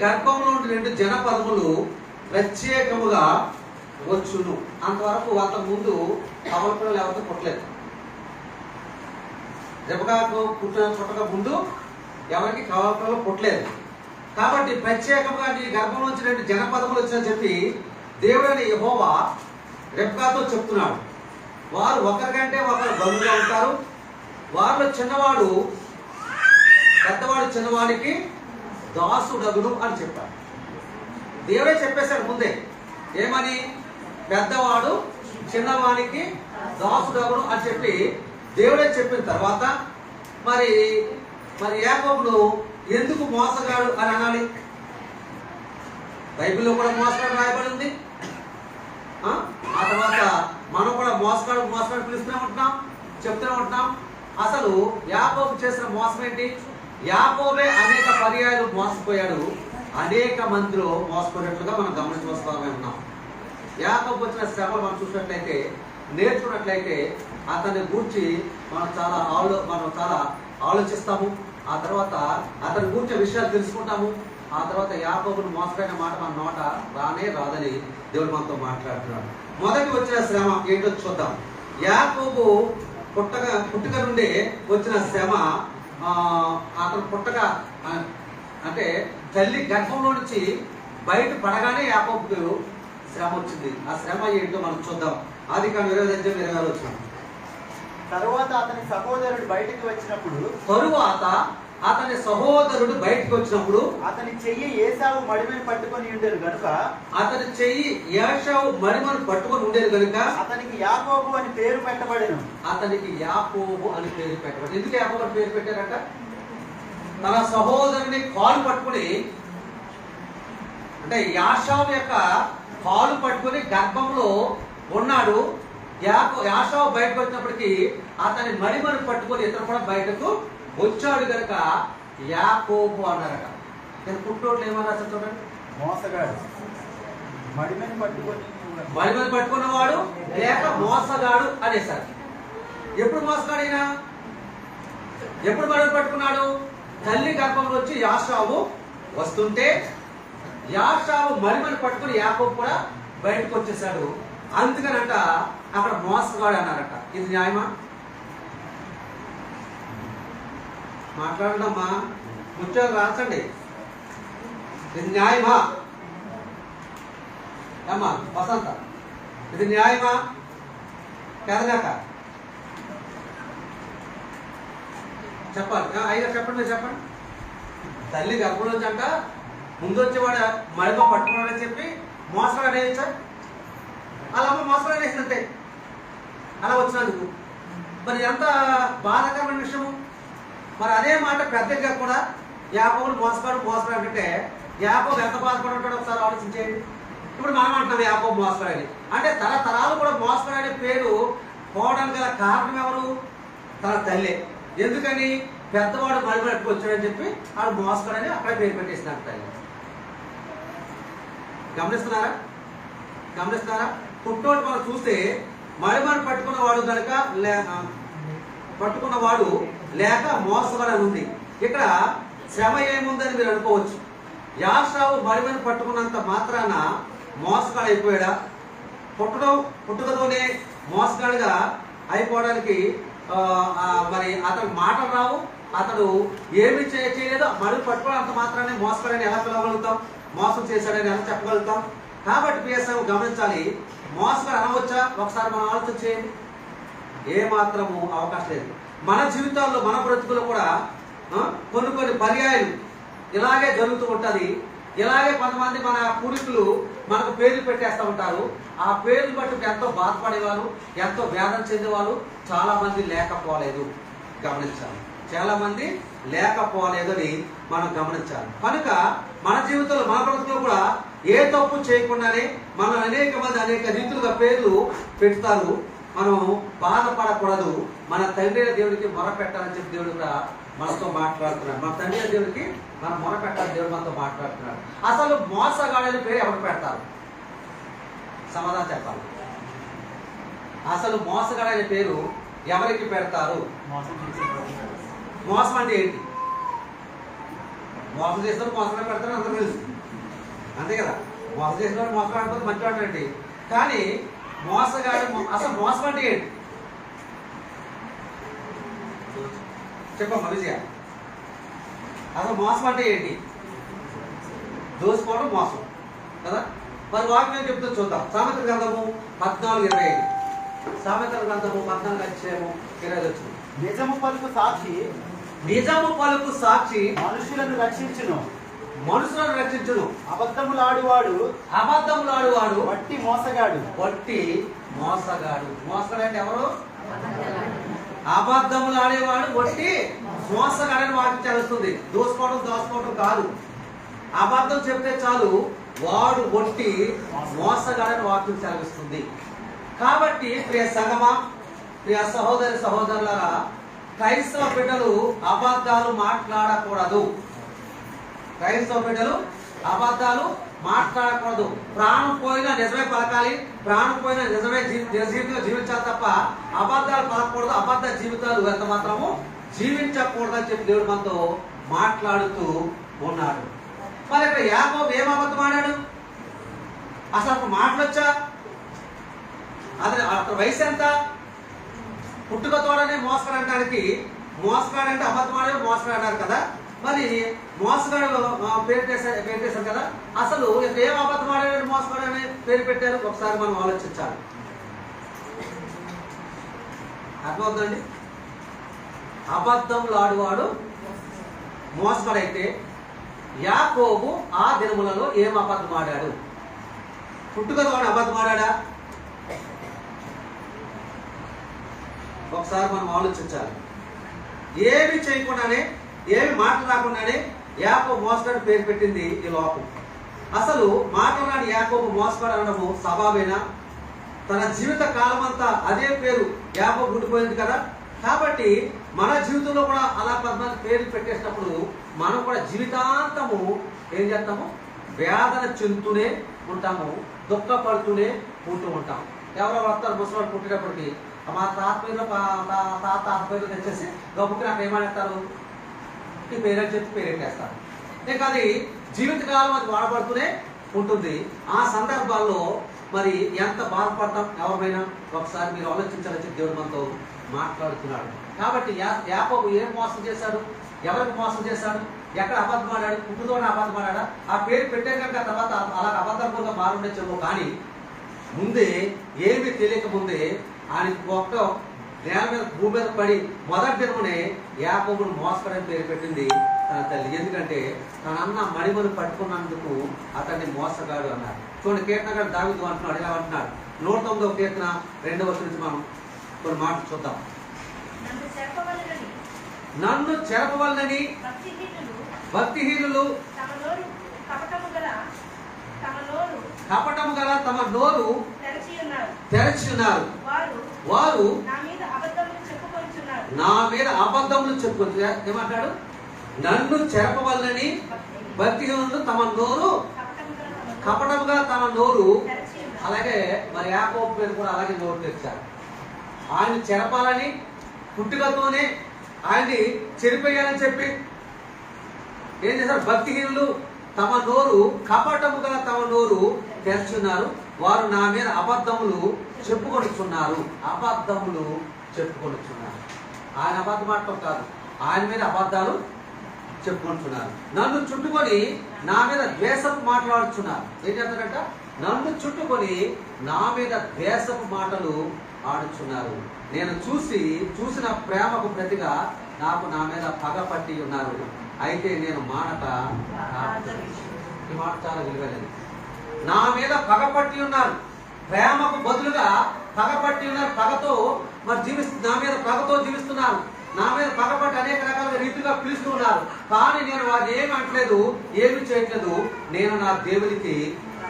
గర్భంలో నుండి 2 జనపదములు ప్రత్యేకముగా వచ్చును. అంతవరకు అంతకు ముందు కవల పిల్లలు ఎవరితో పుట్టలేదు. రెబకాకు పుట్టక ముందు ఎవరికి కవల పిల్లలు పుట్టలేదు. కాబట్టి ప్రత్యేకంగా నీ గర్భం నుంచి 2 జనపదములు వచ్చాయని చెప్పి దేవుడైన యెహోవా రెబకాతో చెప్తున్నాడు. వారు ఒకరికంటే ఒకరు బంధువుగా ఉంటారు. వారిలో చిన్నవాడు పెద్దవాడు చిన్నవాడికి దాసుడగును అని చెప్పాడు. దేవుడే చెప్పేశాడు ముందే. ఏమని? పెద్దవాడు చిన్నవాడికి దాసుడగును అని చెప్పి దేవుడే చెప్పిన తర్వాత మరి యాకోబును ఎందుకు మోసగాడు అని అనాలి? బైబిల్లో కూడా మోసగాడు రాయబడి ఉంది. ఆ తర్వాత మనం కూడా మోసగాడు పిలుస్తూనే ఉంటున్నాం, చెప్తూనే ఉంటున్నాం. అసలు యాకోబు చేసిన మోసం ఏంటి? యాకోబే అనేక పర్యాయాలు మోసపోయాడు. అనేక మందిలో మోసపోయినట్లుగా మనం గమనించవలసి ఉన్నాం. యాకోబు వచ్చిన శ్రమలు మనం చూసినట్లయితే, నేర్చుకున్నట్లయితే అతన్ని గూర్చి మనం చాలా ఆలోచిస్తాము. ఆ తర్వాత అతని గూర్చిన విషయాలు తెలుసుకుంటాము. ఆ తర్వాత యాకోబును మోసపోయిన మాట మన నోట రాదని దేవుడు మనతో మాట్లాడుతున్నాడు. మొదటి వచ్చిన శ్రమ ఏంటో చూద్దాం. యాకోబు పుట్టుక నుండే వచ్చిన శ్రమ. అతను పుట్టక అంటే తల్లి గర్భంలో నుంచి బయట పడగానే యాకోబుకు శ్రమ వచ్చింది. ఆ శ్రమ ఏంటో మనం చూద్దాం. ఆదికాండం 20:20 వచ్చిన తరువాత అతని సహోదరుడు బయటికి వచ్చినప్పుడు అతని చెయ్యి ఏశావు మడిమని పట్టుకొని ఉండేది కనుక అతనికి యాకోబు అని పేరు పెట్టబడెను. ఎందుకు యాకోబు అని పేరు పెట్టారంట? తన సహోదరుని కాలు పట్టుకుని, అంటే యాషావు యొక్క కాలు పట్టుకుని గర్భంలో ఉన్నాడు. యాషావు బయటకు వచ్చినప్పటికీ అతని మడిమని పట్టుకొని ఇతను కూడా బయటకు వచ్చాడు కనుక యాకోబు అన్నారట. నేను పుట్టోట్లు ఏమన్నా చూడండి, మోసగాడు, మడిమని పట్టుకున్నవాడు లేక మోసగాడు అనేసారు. ఎప్పుడు మోసగాడు అయినా? ఎప్పుడు మడిమని పట్టుకున్నాడు? తల్లి గర్భంలో వచ్చి యాషావు వస్తుంటే యాషావు మడిమని పట్టుకుని యాకోబు కూడా బయటకు వచ్చేసాడు. అందుకనంట అక్కడ మోసగాడు అన్నారట. ఇది న్యాయమా? మాట్లాడమ్మా, ముత్యాలు రాసండి. ఇది న్యాయమా అమ్మా వసంత? ఇది న్యాయమా? కదగాక చెప్పాలి. అయినా చెప్పండి, మీరు చెప్పండి. తల్లి గర్భం నుంచి అంట ముందు వచ్చేవాడు మడిమ పట్టుకున్నాడని చెప్పి మోసగాడు అనేయచ్చా? అలా అమ్మ మోసగాడు అనేసినట్టే అలా వచ్చినందుకు. మరి ఎంత బాధాకరమైన విషయము. మరి అదే మాట పెద్దగా కూడా యాకోబును మోసగాడు అంటే యాకోబు ఎంత బాధపడి ఉంటాడో ఒకసారి ఆలోచించేయండి. ఇప్పుడు మనం అంటున్నాం యాకోబు మోసగాడని. అంటే తరతరాలు కూడా మోసగాడనే పేరు పోవడానికి గల కారణం ఎవరు? తన తల్లే. ఎందుకని? పెద్దవాడు మడిమట్టుకు వచ్చాడని చెప్పి ఆడు మోసగాడని అక్కడ పేరు పెట్టేసినాడు తల్లి. గమనిస్తున్నారా? పుట్టోడు మనం చూస్తే మడిమని పట్టుకున్నవాడు లేక మోసగాడు అని ఉంది. ఇక్కడ శ్రమ ఏముందని మీరు అనుకోవచ్చు. యాషావు మడిమని పట్టుకున్నంత మాత్రాన మోసగాడు అయిపోయాడా? పుట్టుకతోనే మోసగాడుగా అయిపోవడానికి మరి అతను మాటలు రావు, అతడు ఏమి చేయలేదో మడిని పట్టుకోవడంత మాత్రాన్ని మోసగాడని ఎలా పిలవగలుగుతాం? మోసం చేశాడని ఎలా చెప్పగలుగుతాం? కాబట్టి పిఎస్ఐ గమనించాలి. మోసగాడు అనవచ్చా? ఒకసారి మనం ఆలోచన చేయండి. ఏమాత్రము అవకాశం లేదు. మన జీవితాల్లో మన బ్రతుకులు కూడా కొన్ని పర్యాయాలు ఇలాగే జరుగుతూ ఉంటుంది. ఇలాగే కొంతమంది మన పూర్వీకులు మనకు పేర్లు పెట్టేస్తూ ఉంటారు. ఆ పేర్లు బట్టి ఎంతో బాధపడేవారు, ఎంతో వేదన చెందేవాళ్ళు చాలా మంది లేకపోలేదు. గమనించాలి. చాలా మంది లేకపోలేదని మనం గమనించాలి. కనుక మన జీవితంలో మన బ్రతుకులో కూడా ఏ తప్పు చేయకుండానే మనం అనేక మంది అనేక రీతులుగా పేర్లు పెడతారు. మనం బాధపడకూడదు. మన తండ్రి దేవుడికి మొరపెట్టాలని చెప్పి దేవుడు కూడా మనతో మాట్లాడుతున్నాడు. మన తండ్రి దేవుడికి మనం మొరపెట్టాలని దేవుడు మనతో మాట్లాడుతున్నాడు. అసలు మోసగాడని పేరు ఎవరికి పెడతారు? సమాధానం చెప్పాలి. అసలు మోసగాడనే పేరు ఎవరికి పెడతారు? మోసం అంటే ఏంటి? మోసం చేసినప్పుడు మోసగాడు పెడతారు అందరూ తెలుసు, అంతే కదా. మోసం చేసినప్పుడు మోసగాడు అంటే మంచివాడు అండి. కానీ మోసగాడు అసలు మోసం అంటే ఏంటి చెప్పమ్మా విజయ? అసలు మోసం అంటే ఏంటి? దోసుకోవడం మోసం కదా. మరి వాక్యం ఏం చెప్తుందో చూద్దాం. సామెతల గ్రంథము 14:25. సామెతల గ్రంథము 14:25. నిజము పలుకు సాక్షి నిజము పలుకు సాక్షి మనుషులను రక్షించును, మనుషులను రక్షించును. అబద్ధములాడువాడు అబద్ధములాడువాడు వట్టి మోసగాడు. వట్టి మోసగాడు. మోసగాడు అంటే ఎవరు? అబద్ధములు ఆడేవాడు వట్టి మోసగాడని వాక్యం తెలుస్తుంది. దోసుకోవడం కాదు. అబద్ధం చెప్తే చాలు వాడు వట్టి మోసగాడని వాక్యం చదివిస్తుంది. కాబట్టి ప్రియ సంగమా, ప్రియ సహోదరి సహోదరులారా, క్రైస్తవ బిడ్డలు అబద్ధాలు మాట్లాడకూడదు. క్రైస్తవ బిడ్డలు అబద్ధాలు మాట్లాడకూడదు. ప్రాణం పోయినా నిజమే పలకాలి, ప్రాణం పోయినా నిజమే జీవితంలో జీవించాలి తప్ప అబద్ధాలు పలకూడదు. అబద్ధ జీవితాలు ఎంత మాత్రము జీవించకూడదని చెప్పి దేవుడు మనతో మాట్లాడుతూ ఉన్నాడు. మరి ఇక్కడ యాకోబు ఏం అబద్ధం ఆడాడు? అసలు అప్పుడు మాటలొచ్చా? అతని వయసు ఎంత? పుట్టుకతోడనే మోసగాడడానికి, మోసగాడంటే అబద్ధం ఆడాడు మోసగాడారు కదా. మరి మోసగాడు పేరు చేశారు కదా. అసలు ఏం అబద్ధం ఆడాడు మోసగాడు అనే పేరు పెట్టారు? ఒకసారి మనం ఆలోచించాలి. అర్థమవుతుందండి? అబద్ధంలో ఆడువాడు మోసగాడైతే యాకోబు ఆ దినములలో ఏం అబద్ధం ఆడాడు? పుట్టుకతో అబద్ధం ఆడా? ఒకసారి మనం ఆలోచించాలి. ఏమి చేయకుండానే, ఏమి మాటలు రాకుండానే యాకోబు మోసగాడు పేరు పెట్టింది ఈ లోకం. అసలు మాట్లాడి యాకోబు మోసగాడు అనడము స్వభావేనా? తన జీవిత కాలం అంతా అదే పేరు యాకోబు ఉండిపోయింది కదా. కాబట్టి మన జీవితంలో కూడా అలా 14 పేర్లు పెట్టేసినప్పుడు మనం కూడా జీవితాంతము ఏం చేస్తాము? వేదన చెందుతూనే ఉంటాము, దుఃఖపడుతూనే ఉంటూ ఉంటాం. ఎవరో వస్తారు ముసలివాడు పుట్టేటప్పటికి, మా తాత పేరు తెచ్చేసి గొప్పకి నాకు ఏమనేస్తారు? ఈ పేరు చెప్పి పేరెట్టేస్తారు. ఇంకా అది జీవితకాలం అది వాడబడుతూనే ఉంటుంది. ఆ సందర్భాల్లో మరి ఎంత బాధపడతాం ఎవరైనా ఒకసారి మీరు ఆలోచించాలని చెప్పి దేవుడు మనతో మాట్లాడుతున్నాడు. కాబట్టి యాకోబు ఏం మోసం చేశాడు? ఎవరికి మోసం చేశాడు? ఎక్కడ అబద్ధం ఆడాడు? పుట్టుతోనే అబద్ధం ఆడా? ఆ పేరు పెట్టే కనుక తర్వాత అలా అబద్ధంగా మారుండొచ్చేమో. కానీ ముందే ఏమీ తెలియక ముందే ఆయన ఒక్క నేల మీద భూమి మీద పడి మొదటి దినమునే యాకోబును మోసగాడని పేరు పెట్టింది తన తల్లి. ఎందుకంటే తన అన్న మణిమను పట్టుకున్నందుకు అతన్ని మోసగాడు అన్నారు. చూడండి, కీర్తనగాడు దావీదు అంటున్నాడు, ఇలా అంటున్నాడు. 109వ కీర్తన 2వ వచనం నుంచి మనం కొన్ని మాటలు చూద్దాం. నన్ను చెరపవలనని భక్తిహీనులు కపటము గల తమ నోరు తెరచి ఉన్నారు. వారు నా మీద అబద్ధములు చెప్పుకొని ఏమంటాడు? నన్ను చెరపవలనని భక్తిహీనులు తమ నోరు కపటముగా తమ నోరు. అలాగే మరి యాకోబు పేరు కూడా అలాగే నోరు తెచ్చారు. ఆయన చెరపాలని, పుట్టుకతోనే ఆయన్ని చెరిపోయాలని చెప్పి ఏం చేశారు? భక్తిహీనులు తమ నోరు కపటముగా తమ నోరు తెరుచున్నారు. వారు నా మీద అబద్ధములు చెప్పుకొనిచున్నారు. అబద్ధములు చెప్పుకొనిచున్నారు. ఆయన అబద్ధం మాటం కాదు, ఆయన మీద అబద్ధాలు చెప్పుకుంటున్నారు. నన్ను చుట్టుకొని నా మీద ద్వేషపు మాట్లాడుతున్నారు. ఏం చేస్తారంట? నన్ను చుట్టుకొని నా మీద ద్వేషపు మాటలు ఆడుచున్నారు. నేను చూసిన ప్రేమకు ప్రతిగా నాకు నా మీద పగ పట్టి ఉన్నారు. అయితే నేను మానక. ఈ మాట చాలా విలువైనది. నా మీద పగపట్టి ఉన్నారు, ప్రేమకు బదులుగా పగపట్టి ఉన్నారు. పగతో మరి నా మీద పగతో జీవిస్తున్నారు. నా మీద పగపట్టి అనేక రకాల రీతిగా పిలుస్తూ ఉన్నారు. కానీ నేను వారిని ఏమి అంటలేదు, ఏమి చేయట్లేదు. నేను నా దేవునికి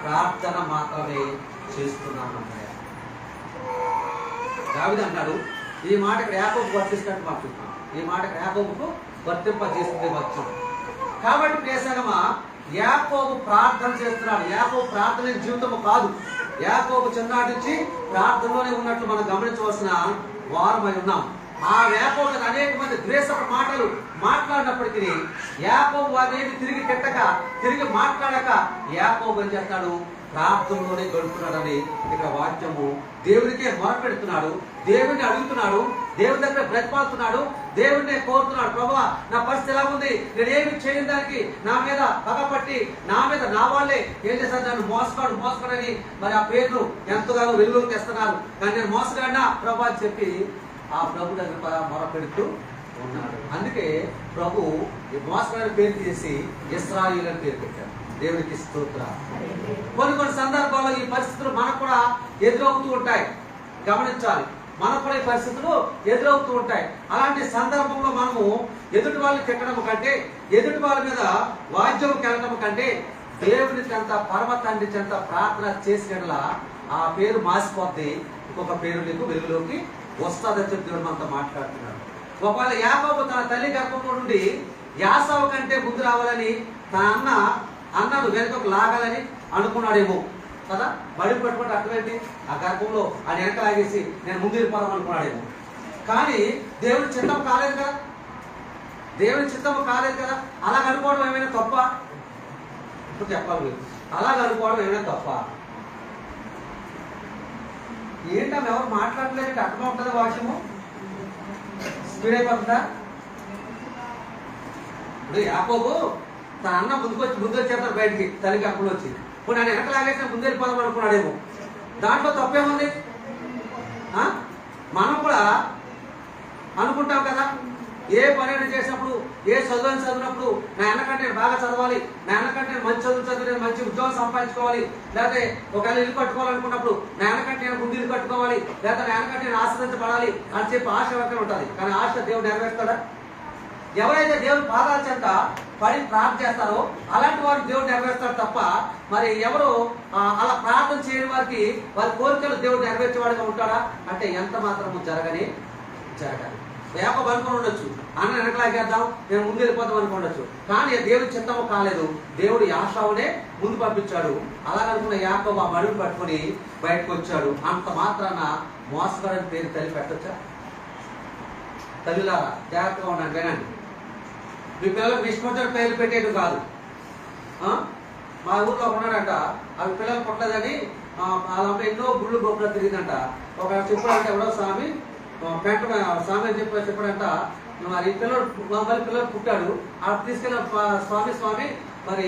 ప్రార్థన మాత్రమే చేస్తున్నాను. దావీదు అంటాడు. ఈ మాట ఇక్కడ యాకోబుకు వర్తిస్తున్నట్టు మాకు చూస్తున్నాం. ఈ మాట యాకోబుకు వర్తింపజేస్తుంది వచ్చం. కాబట్టి ప్రియసంగమా, యాకోబు ప్రార్థన చేస్తున్నాడు. యాకోబు ప్రార్థన జీవితము కాదు. యాకోబు చిన్ననాటి నుంచి ప్రార్థనలోనే ఉన్నట్లు మనం గమనించవలసిన వారమై ఉన్నాం. ఆ యాకోబు మీద అనేక మంది ద్వేషపు మాటలు మాట్లాడినప్పటికీ యాకోబు వారిని తిరిగి తిట్టక, తిరిగి మాట్లాడక యాకోబు ఏం చేస్తాడు? ప్రార్థనలోనే గడుపుతున్నాడని ఇక్కడ వాక్యము. దేవునికే మొరపెడుతున్నాడు, దేవుడిని అడుగుతున్నాడు, దేవుని దగ్గర బ్రతిపాడుతున్నాడు, దేవుడిని కోరుతున్నాడు. ప్రభువా, నా పరిస్థితి ఎలా ఉంది? నేనేమి చేయని దానికి నా మీద పగపట్టి, నా మీద నా వాళ్ళే ఏం చేశారు? నన్ను మోసగాడని మరి ఆ పేరును ఎంతగానో వెలుగులోకి తెస్తున్నారు. కానీ నేను మోసగాడినా ప్రభు అని చెప్పి ఆ ప్రభు దగ్గర మొరపెడుతూ ఉన్నాడు. అందుకే ప్రభు ఈ మోసగాడి పేరు తీసి ఇశ్రాయేలు అని పేరు పెట్టాడు. దేవునికి స్తోత్ర. కొన్ని సందర్భాల్లో ఈ పరిస్థితులు మనకు కూడా ఎదురవుతూ ఉంటాయి, గమనించాలి. మనకు కూడా ఈ పరిస్థితులు ఎదురవుతూ ఉంటాయి. అలాంటి సందర్భంలో మనము ఎదుటి వాళ్ళని తిట్టడం కంటే, ఎదుటి వాళ్ళ మీద వాద్యం కెళ్ళడం కంటే, దేవుని చెంత, పరమ తండ్రి చెంత ప్రార్థన చేసిన ఆ పేరు మాసిపోద్ది, ఇంకొక పేరు నీకు వెలుగులోకి వస్తుందని చెప్పి దేవుడు మనతో మాట్లాడుతున్నాడు. ఒకవేళ యాకోబు తన తల్లి గర్భంలో నుండి యాసావు కంటే ముందు రావాలని తన అన్నను వెనుకకు లాగాలని అనుకున్నాడేమో కదా. బడి పట్టుకుంటే అర్థమేంటి? ఆ గర్భంలో ఆయన వెనక లాగేసి నేను ముందు వెళ్ళిపోదాం అనుకున్నాడేమో. కానీ దేవుని చిత్తము కాలేదు కదా, దేవుని చిత్తము కాలేదు కదా. అలాగ అనుకోవడం ఏమైనా తప్ప? ఇప్పుడు చెప్పాలి మీరు, అలాగ అనుకోవడం ఏమైనా తప్ప? ఏంటో ఎవరు మాట్లాడలేదు, అర్థం ఉంటుందా? వాక్యము స్పీడ్ అయిపోతుందా? ఇప్పుడు యాకోబు తన అన్న ముందు వచ్చేస్తారు బయటికి, తల్లికి అప్పుడు వచ్చి. ఇప్పుడు నేను వెనక లాగేసిన ముందు వెళ్ళిపోదాం అనుకున్నాడేమో. దాంట్లో తప్పేముంది? మనం కూడా అనుకుంటాం కదా, ఏ పని చేసినప్పుడు, ఏ చదివినప్పుడు నా వెనకంటే నేను బాగా చదవాలి, నా వెనకంటే నేను మంచి చదువు నేను మంచి ఉద్యోగం సంపాదించుకోవాలి, లేకపోతే ఒకవేళ ఇల్లు కట్టుకోవాలనుకున్నప్పుడు నా వెనకంటే నేను ముందు ఇల్లు కట్టుకోవాలి, లేకపోతే నా వెనకంటే నేను ఆశ్రదించబడాలి అని చెప్పి ఆశ ఎవరికైనా ఉంటుంది. కానీ ఆశ దేవుడు నెరవేరుతాడా? ఎవరైతే దేవుని పాదాల చెంత పడి ప్రార్థన చేస్తారో అలాంటి వారు దేవుడు నెరవేరుతాడు తప్ప, మరి ఎవరు అలా ప్రార్థన చేయని వారికి వారి కోరికలు దేవుడు నెరవేర్చేవాడుగా ఉంటాడా అంటే ఎంత మాత్రము జరగాలి. యాకోబు అనుకుని ఉండొచ్చు, అన్న వెనకలాగేద్దాం, నేను ముందు వెళ్ళిపోతాం అనుకోండొచ్చు. కానీ దేవుడి చిత్తము కాలేదు, దేవుడు యాషావునే ముందు పంపించాడు. అలాగనుకున్న యాకోబు ఆ మడుగు పట్టుకుని బయటకు వచ్చాడు. అంత మాత్రాన మోసగాడని పేరు తల్లి పెట్టొచ్చా? తల్లిలారా జాగ్రత్తగా ఉండండి, వినండి. మీ పిల్లలకు ఇష్టమొచ్చిన పేర్లు పెట్టేది కాదు. మా ఊర్లో ఉన్నాడంట, అవి పిల్లలు పుట్టలేదని వాళ్ళ ఎన్నో గుళ్ళు గొప్పలు తిరిగిందంట. ఒక చెప్పాడంటే ఎవడో స్వామి పెంట స్వామి అని చెప్పాడంట, మరి పిల్లలు పుట్టాడు. అక్కడ తీసుకెళ్ళిన స్వామి మరి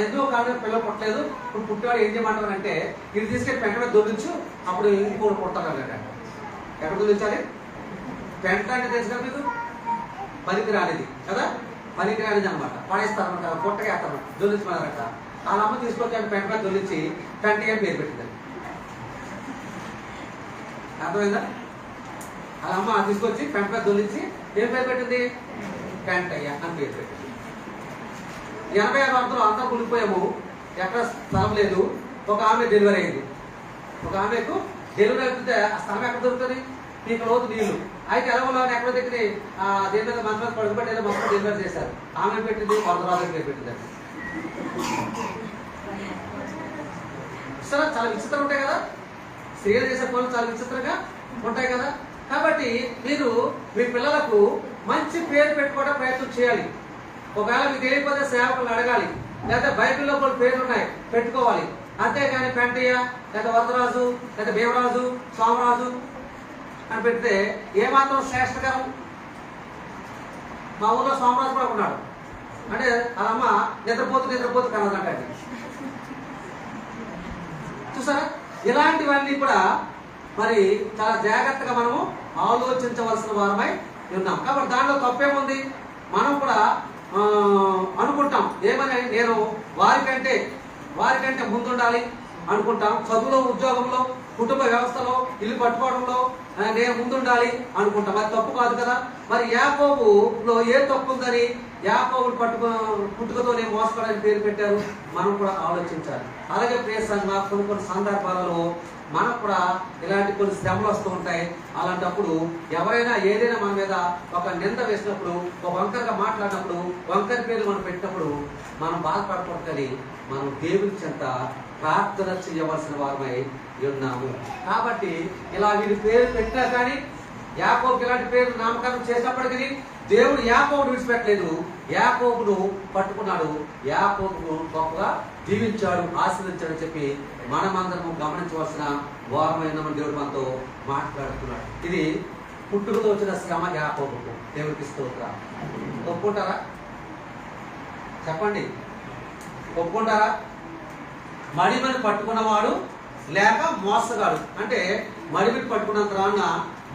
ఎందుకో కారణం పిల్లలు పుట్టలేదు, ఇప్పుడు పుట్టాడు, ఏం చేయమంటారు అంటే ఇది తీసుకెళ్ళి పెంట మీద దొరించు, అప్పుడు ఇంకోటి పుట్టాలంట. ఎక్కడ దొరించాలి? పెంట అంటే తెలుసు కదా మీకు, పనికి రానిది కదా, పనికి రానిది అనమాట. పడేస్తారనమాట, పుట్టకేస్తారనమాట, దొరించమన్నారట. వాళ్ళ అమ్మ తీసుకొచ్చి పెంట మీద దొరించి పెంటయ్య పేరు పెట్టింది. అర్థమైందా? వాళ్ళ అమ్మ తీసుకొచ్చి పెంట మీద దొరించి ఏం పేరు పెట్టింది? పెంటయ్య అని పేరు పెట్టింది. 86 వందలు అంతా కూలిపోయాము, ఎక్కడ స్థలం లేదు. ఒక ఆమె డెలివరీ అయింది. ఒక ఆమెకు డెలివరీ అవుతుంటే ఆ స్థలం ఎక్కడ దొరుకుతుంది? మీకు లోతు నీళ్లు. అయితే ఎలవలో ఎక్కడ దగ్గర దేని మీద మంచి మీద పడుకుబట్టి ఏదో మొత్తం డెలివరీ చేశారు. ఆమె పెట్టింది వరదరాజు పేరు పెట్టిందండి. సరే, చాలా విచిత్రం ఉంటాయి కదా, స్త్రీలు చేసే పనులు చాలా విచిత్రంగా ఉంటాయి కదా. కాబట్టి మీరు మీ పిల్లలకు మంచి పేరు పెట్టుకోవడం ప్రయత్నం చేయాలి. ఒకవేళ మీకు తెలియకపోతే సేవకులను అడగాలి, లేదా బైబిల్లో కొన్ని పేర్లు ఉన్నాయి పెట్టుకోవాలి. అంతేగాని పెంటయ్య లేదా వరదరాజు లేదా భీమరాజు, సోమరాజు అని పెడితే ఏమాత్రం శ్రేష్టకరం. మా ఊళ్ళో సోమరాజు కూడా ఉన్నాడు, అంటే అదమ్మ నిద్రపోతూ కనదంటండి. చూసారా, ఇలాంటివన్నీ కూడా మరి చాలా జాగ్రత్తగా మనము ఆలోచించవలసిన వారమై ఉన్నాం. కాబట్టి దాంట్లో తప్పేముంది? మనం కూడా అనుకుంటాం ఏమని, నేను వారికంటే ముందుండాలి అనుకుంటాం. చదువులో, ఉద్యోగంలో, కుటుంబ వ్యవస్థలో, ఇల్లు పట్టుకోవడంలో నేను ముందుండాలి అనుకుంటాం. అది తప్పు కాదు కదా. మరి యాకోబులో ఏ తప్పు ఉందని యాకోబుని పుట్టుకతోనే మోసపడని పేరు పెట్టారు? మనం కూడా ఆలోచించాలి. అలాగే ప్రియ సంఘ కొన్ని సందర్భాలలో మనకు కూడా ఇలాంటి కొన్ని శ్రమలు వస్తూ ఉంటాయి. అలాంటప్పుడు ఎవరైనా ఏదైనా మన మీద ఒక నింద వేసినప్పుడు, ఒక వంకరగా మాట్లాడినప్పుడు, వంకరి పేరు మనం పెట్టినప్పుడు మనం బాధపడకూడదని మనం దేవుని చెంత ప్రార్థన చేయవలసిన వారమై ఉన్నాము. కాబట్టి ఇలా వీరి పేరు పెట్టినా కానీ యాకోబుకి ఎలాంటి పేరు నామకరణం చేసినప్పటికీ దేవుడు యాకోబును విడిచిపెట్టలేదు, యాకోబును పట్టుకున్నాడు, యాకోబును గొప్పగా దీవించాడు, ఆశీర్వదించాడు చెప్పి మనమందరము గమనించవలసిన వారమైన దేవుడు మనతో మాట్లాడుతున్నాడు. ఇది పుట్టుకతో వచ్చిన శ్రమ యాకోబుకు. దేవుడికి స్తోత్రం. ఒప్పుకుంటారా? చెప్పండి, ఒప్పుకుంటారా? మడిమని పట్టుకున్నవాడు లేక మోసగాడు. అంటే మడిమిని పట్టుకున్నంత రాన్న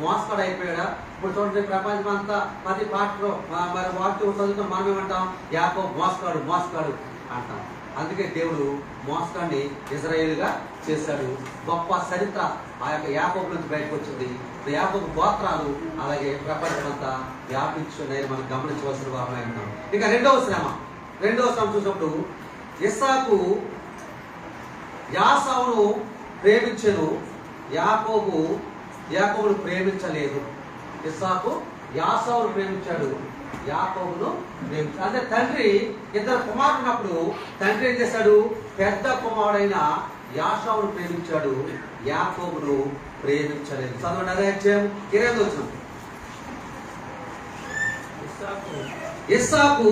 మోసగాడు అయిపోయాడా? ఇప్పుడు చూడండి, ప్రపంచం అంతా 10 పాటలో మరి వాక్యం చదువుకుని మనం ఏమంటాం? యాకోబు మోసగాడు మోసగాడు అంటాం. అందుకే దేవుడు మోసగాడిని ఇజ్రాయేలుగా చేశాడు. గొప్ప చరిత్ర ఆ యొక్క యాకోబు నుంచి బయటకు వచ్చింది. యాకోబు గోత్రాలు అలాగే ప్రపంచం అంతా వ్యాపించున్నాయి మనం గమనించవలసిన వారమై ఉన్నాం. ఇక రెండవ శ్రమ చూసినప్పుడు ఇస్సాకు యాసావును ప్రేమించెను, యాకోబును ప్రేమించలేదు. ఇస్సాకు యాసావును ప్రేమించాడు, యాకోబును ప్రేమించాడు. అంటే తండ్రి ఇద్దరు కుమారుడు ఉన్నప్పుడు తండ్రి ఏం చేశాడు? పెద్ద కుమారుడైన యాసావును ప్రేమించాడు, యాకోబును ప్రేమించలేదు. చదవండి, అదే అధ్యాయం 20 వచనం. ఇస్సాకు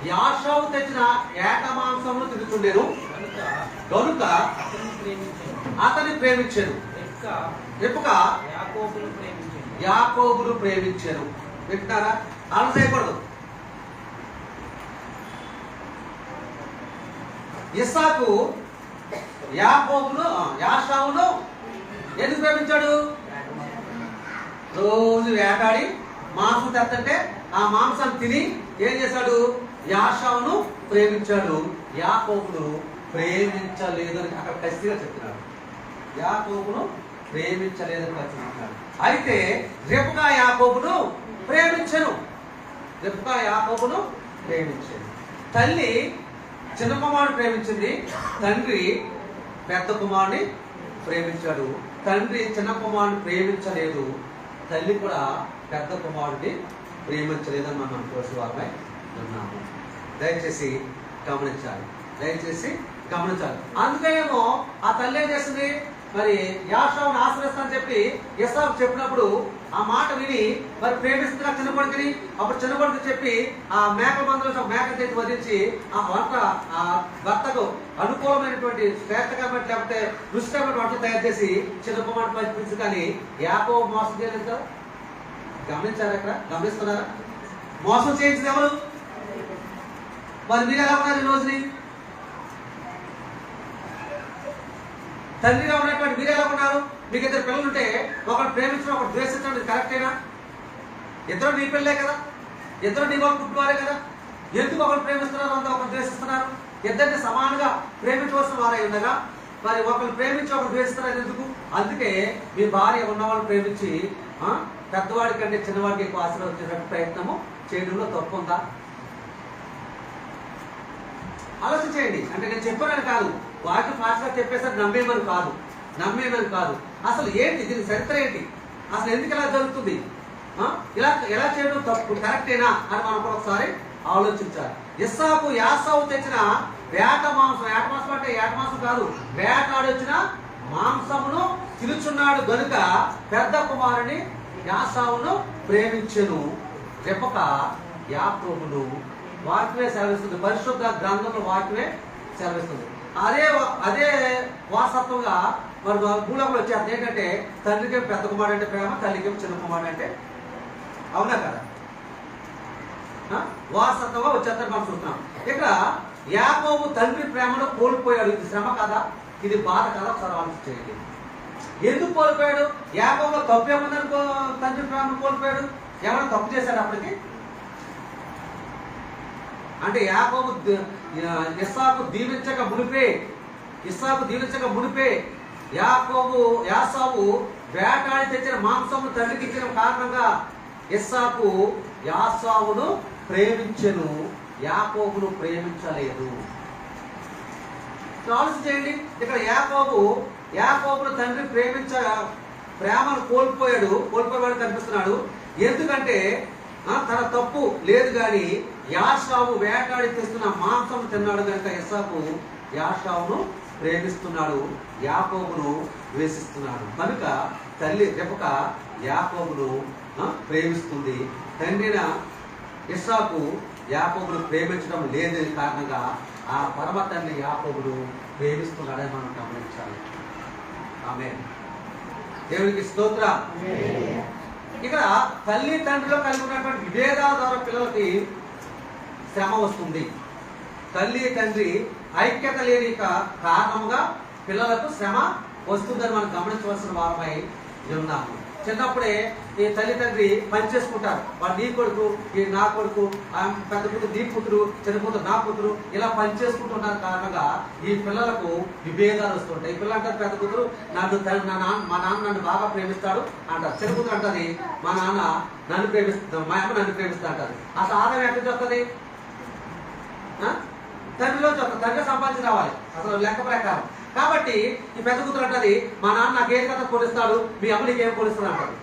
యాషావు తెచ్చిన ఏట మాంసమును తిరుగుతుండేను కనుక అతని ప్రేమించాను, రెప్కా యాకోబును ప్రేమించాను. వింటున్నారా? అలా చేయకూడదు. ఇస్సాకు యాషావును ఎందుకు ప్రేమించాడు? రోజు వేటాడి మాంసం తెస్తుంటే ఆ మాంసాన్ని తిని ఏం చేశాడు? యాషావును ప్రేమించాడు, యాకోబును ప్రేమించలేదని అక్కడ ఖచ్చితంగా చెప్తున్నాడు. యాకోబును ప్రేమించలేదని చెప్తున్నాడు. అయితే రెప్కా యాకోబును ప్రేమించను. తల్లి చిన్న కుమారుడు ప్రేమించింది, తండ్రి పెద్ద కుమారుని ప్రేమించాడు. తండ్రి చిన్న కుమారుని ప్రేమించలేదు, తల్లి కూడా పెద్ద కుమారుడిని ప్రేమించలేదని మనం అనుకోవాల్సిన వారమై ఉన్నాము. దయచేసి గమనించాలి. అందుకేమో ఆ తల్లి ఏం చేసింది? మరి యాషావును ఆశ్రయిస్తానని చెప్పి ఇస్సాకు చెప్పినప్పుడు ఆ మాట విని మరి ప్రేమిస్తున్నా చిన్న కొడుకుని. అప్పుడు చిన్న కొడుకు చెప్పి ఆ మేక మందులో మేక తెచ్చి వదిలించి ఆ భర్తకు అనుకూలమైనటువంటి శ్రేష్టకరమైన లేకపోతే రుచికరమైన వంటలు తయారు చేసి చిన్న కుమారుడు పంపించు. కానీ యాకోబు మోసం చేయలేదు. గమనించారా? ఇక్కడ గమనిస్తున్నారా? మోసం చేయించింది ఎవరు? మరి మీరు ఎలా ఉన్నారు ఈ రోజుని? తండ్రిగా ఉన్నటువంటి మీరు ఎలా ఉన్నారు? మీకు ఇద్దరు పిల్లలు ఉంటే ఒకరు ప్రేమించడం ఒకరు ద్వేషించడం ఇది కరెక్టేనా? ఇద్దరు నీ పిల్లలే కదా, ఇద్దరు నీ వాళ్ళు పుట్టువారే కదా. ఎందుకు ఒకరు ప్రేమిస్తున్నారు, అంతా ఒకరు ద్వేషిస్తున్నారు? ఇద్దరిని సమానంగా ప్రేమించవలసిన వారై ఉండగా మరి ఒకరు ప్రేమించి ఒకరు ద్వేషిస్తున్నారు ఎందుకు? అందుకే మీ భార్య ఉన్నవాళ్ళు ప్రేమించి పెద్దవాడి కంటే చిన్నవాడికి ఎక్కువ ఆశీర్వదించేటువంటి ప్రయత్నము చేయడంలో తప్పు ఉందా? ఆలోచన చేయండి. అంటే నేను చెప్పానని కాదు, వాటిని ఫాస్ట్గా చెప్పేసరికి నమ్మేమని కాదు. అసలు ఏంటి దీని చరిత్ర ఏంటి? అసలు ఎందుకు ఇలా జరుగుతుంది? ఇలా ఎలా చేయడం తప్పు కరెక్టేనా అని మనం ఒకసారి ఆలోచించాలి. ఇస్సాకు యాసావు తెచ్చిన వేట మాంసం అంటే ఏట మాంసం కాదు, వేటాడి వచ్చిన మాంసమును తినుచున్నాడు గనుక పెద్ద కుమారుని యాసావును ప్రేమించెను. రెప్కా యాకోబును. వాక్యమే సెలవిస్తుంది, పరిశుద్ధ గ్రంథంలో వాక్యమే సెలవిస్తుంది. అదే వారసత్వంగా మరి భూలోకంలో వచ్చేది ఏంటంటే తండ్రికి పెద్ద కుమారుడు అంటే ప్రేమ, తల్లికి చిన్న కుమారుడు అంటే. అవునా కదా? వారసత్వంగా వచ్చేస్తారు మనం చూస్తున్నాం. ఇక్కడ యాకోబు తండ్రి ప్రేమను కోల్పోయాడు. ఇది శ్రమ కదా, ఇది బాధ కదా? ఒకసారి ఆలోచించేయండి. ఎందుకు కోల్పోయాడు? యాకోబులో తప్పు ఏముందని తండ్రి ప్రేమను కోల్పోయాడు? ఏమైనా తప్పు చేశాడు అప్పటికి? అంటే ఇస్సాకు దీవించక మునిపే యాసావు వేటాడి తెచ్చిన మాంసము తండ్రికి ఇచ్చిన కారణంగా ఇస్సాకు యాసావును ప్రేమించెను, యాకోబును ప్రేమించలేదు. ఆలోచన చేయండి. ఇక్కడ యాకోబును తండ్రి ప్రేమను కోల్పోయాడు కనిపిస్తున్నాడు. ఎందుకంటే తన తప్పు లేదు కానీ యాషావు వేటాడి తెస్తున్న మాంసం తిన్నాడు కనుక ఇస్సాకు యాషావును ప్రేమిస్తున్నాడు, యాకోబును ద్వేషిస్తున్నాడు. కనుక తల్లి రెబెక యాకోబును ప్రేమిస్తుంది. తండ్రిన ఇస్సాకు యాకోబును ప్రేమించడం లేని కారణంగా ఆ పరమ తండ్రి యాకోబును ప్రేమిస్తున్నాడని మనం గమనించాలి. ఆమేన్. దేవునికి స్తోత్రం. ఇక్కడ తల్లి తండ్రిలో కలిగి ఉన్నటువంటి విభేదాల ద్వారా పిల్లలకి శ్రమ వస్తుంది. తల్లి తండ్రి ఐక్యత లేని కారణంగా పిల్లలకు శ్రమ వస్తుందని మనం గమనించవలసిన వారమై ఉన్నాము. చిన్నప్పుడే ఈ తల్లిదండ్రి పని చేసుకుంటారు. వాడు నీ కొడుకు, ఈ నా కొడుకు, పెద్ద కూతురు నీ కూతురు, చిన్న కూతురు నా కూతురు, ఇలా పని చేసుకుంటున్న కారణంగా ఈ పిల్లలకు విభేదాలు వస్తుంటాయి. ఈ పిల్లలు అంటారు పెద్ద కూతురు మా నాన్న నన్ను బాగా ప్రేమిస్తాడు అంటారు. చిన్న కూతురు అంటది మా నాన్న నన్ను ప్రేమిస్తాడు, మా అమ్మ నన్ను ప్రేమిస్తా అంటారు. అసలు ఆదాయం ఎక్కడ చెప్తుంది? తండ్రిలో చెప్తారు. తండ్రి సంపాదించి రావాలి అసలు లెక్క ప్రకారం. కాబట్టి ఈ పెద్ద కూతురు అంటది మా నాన్న నాకేం కథ పోలిస్తాడు, మీ అమ్మ నీకేం పోలిస్తాడు అంటారు.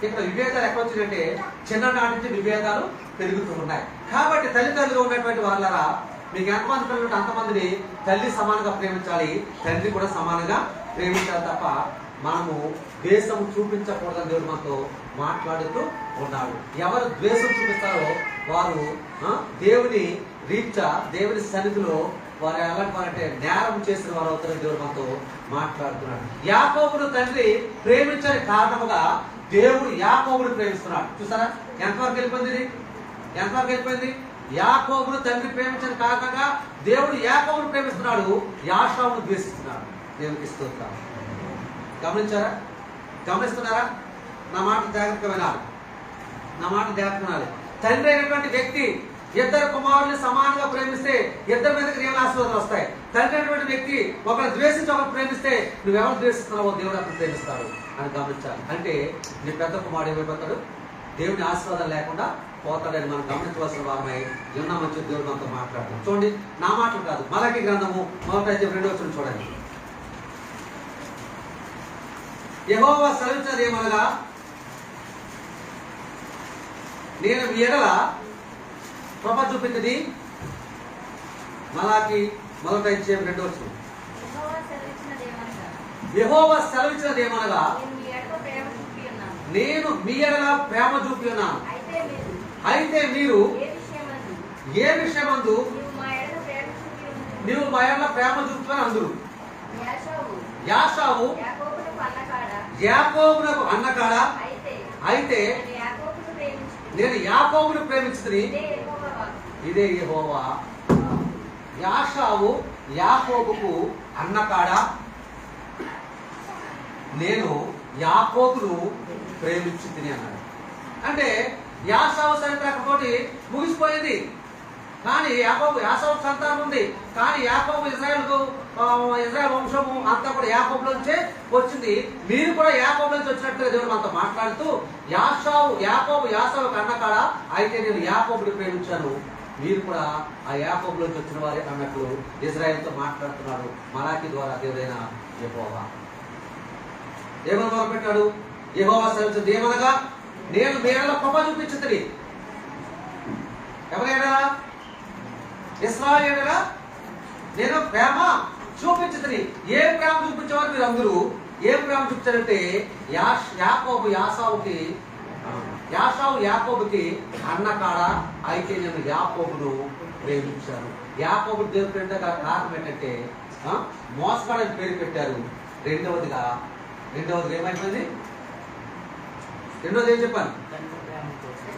ఇక్కడ విభేదాలు ఎక్కడ వచ్చిందంటే చిన్ననాటి నుంచి విభేదాలు పెరుగుతూ ఉన్నాయి. కాబట్టి తల్లిదండ్రులు ఉన్నటువంటి వాళ్ళరా మీకు ఎంతమంది పిల్లలు అంతమందిని తల్లి సమానంగా ప్రేమించాలి, తండ్రి కూడా సమానంగా ప్రేమించాలి తప్ప మనము ద్వేషం చూపించకూడదని దేవుడు మనతో మాట్లాడుతూ ఉన్నాడు. ఎవరు ద్వేషం చూపిస్తారో వారు దేవుని రీత్యా దేవుని సన్నిధిలో వారు ఎలాంటి వారంటే నేరం చేసిన వారు అవుతారని దేవుడు మనతో మాట్లాడుతున్నాడు. యాకోబును తండ్రి ప్రేమించని కారణముగా దేవుడు యాకోబును ప్రేమిస్తున్నాడు. చూసారా ఎంతవరకు వెళ్ళిపోయింది? ఎంతవరకు వెళ్ళిపోయింది? యాకోబును తండ్రి ప్రేమించని కారణంగా దేవుడు యాకోబును ప్రేమిస్తున్నాడు, యాషావును ద్వేషిస్తున్నాడు. దేవునికి స్తోత్రం. గమనించారా? గమనిస్తున్నారా? నా మాట జాగ్రత్తగా వినాలి. నా మాట జాగ్రత్తగా వినాలి. తండ్రి అయినటువంటి వ్యక్తి ఇద్దరు కుమారుల్ని సమానంగా ప్రేమిస్తే ఇద్దరి మీదకి రియల్ ఆశీర్వాదాలు వస్తాయి. తండ్రి అయినటువంటి వ్యక్తి ఒకరు ద్వేషించి ఒకరు ప్రేమిస్తే నువ్వెవరు ద్వేషిస్తున్నావో దేవుడు అతను ప్రేమిస్తాడు అని గమనించాలి. అంటే నీ పెద్ద కుమారుడు ఏమైపోతాడు? దేవుని ఆశీర్వాదాలు లేకుండా పోతాడని మనం గమనించవలసిన వారమై ఉన్న మంచి దేవుడు మనతో మాట్లాడతాం. చూడండి, నా మాటలు కాదు, మలాకి గ్రంథము 1:2 చూడండి. యెహోవా సెలవిచ్చినది ఏమనగా నేను మీ ఎడల కృప చూపింది. మలాకి 1:2. యెహోవా సెలవిచ్చినది ఏమనగా నేను మీ ఎడల ప్రేమ చూపి ఉన్నాను. అయితే మీరు ఏ విషయమందు నీవు మా ఎడల ప్రేమ చూపుతాను అందరూ. యాషావు యాకోబునకు అన్నకాడ, అయితే నేను యాకోబును ప్రేమించుకుని. ఇదే యెహోవా. యాషావు యాకోబుకు అన్నకాడ, నేను యాకోబును ప్రేమించుకుని అన్నాడు. అంటే యాషావు చరిత్రతోటి ముగిసిపోయింది. కానీ యాషావు సంతానం ఉంది. కానీ యాకోబు ఇజ్రాయెల్ వంశము అంతా కూడా యాకోబులోంచే వచ్చింది. మీరు కూడా యాకోబులోంచి వచ్చినట్టుగా దేవుడు మనతో మాట్లాడుతూ యాకోబు అన్నకాడ, అయితే నేను యాకోబుని ప్రేమించాను, మీరు కూడా ఆ యాకోబులోంచి వచ్చిన వారే అన్నట్లు ఇజ్రాయెల్తో మాట్లాడుతున్నాడు మలాకి ద్వారా దేవుడైన యెహోవా. ఏమని మొదలుపెట్టాడు? యెహోవా సెలవిచ్చినది ఏమనగా నేను మీ ఎడల కృప చూపించుతుంది. ఎవరైనా ఇశ్రాయేలుగా నేను ప్రేమ చూపించుతుంది. ఏ ప్రేమ చూపించేవారు మీరు అందరూ? ఏ ప్రేమ చూపించారంటే యాషావు యాకోబుకి అన్నకాడ, అయితే నేను యాకోబును ప్రేమించాను. యాకోబు దేవుడు పేరు కారణం ఏంటంటే మోసగాడని పేరు పెట్టారు. రెండవదిగా ఏమైపోయింది? రెండవది ఏం చెప్పాను?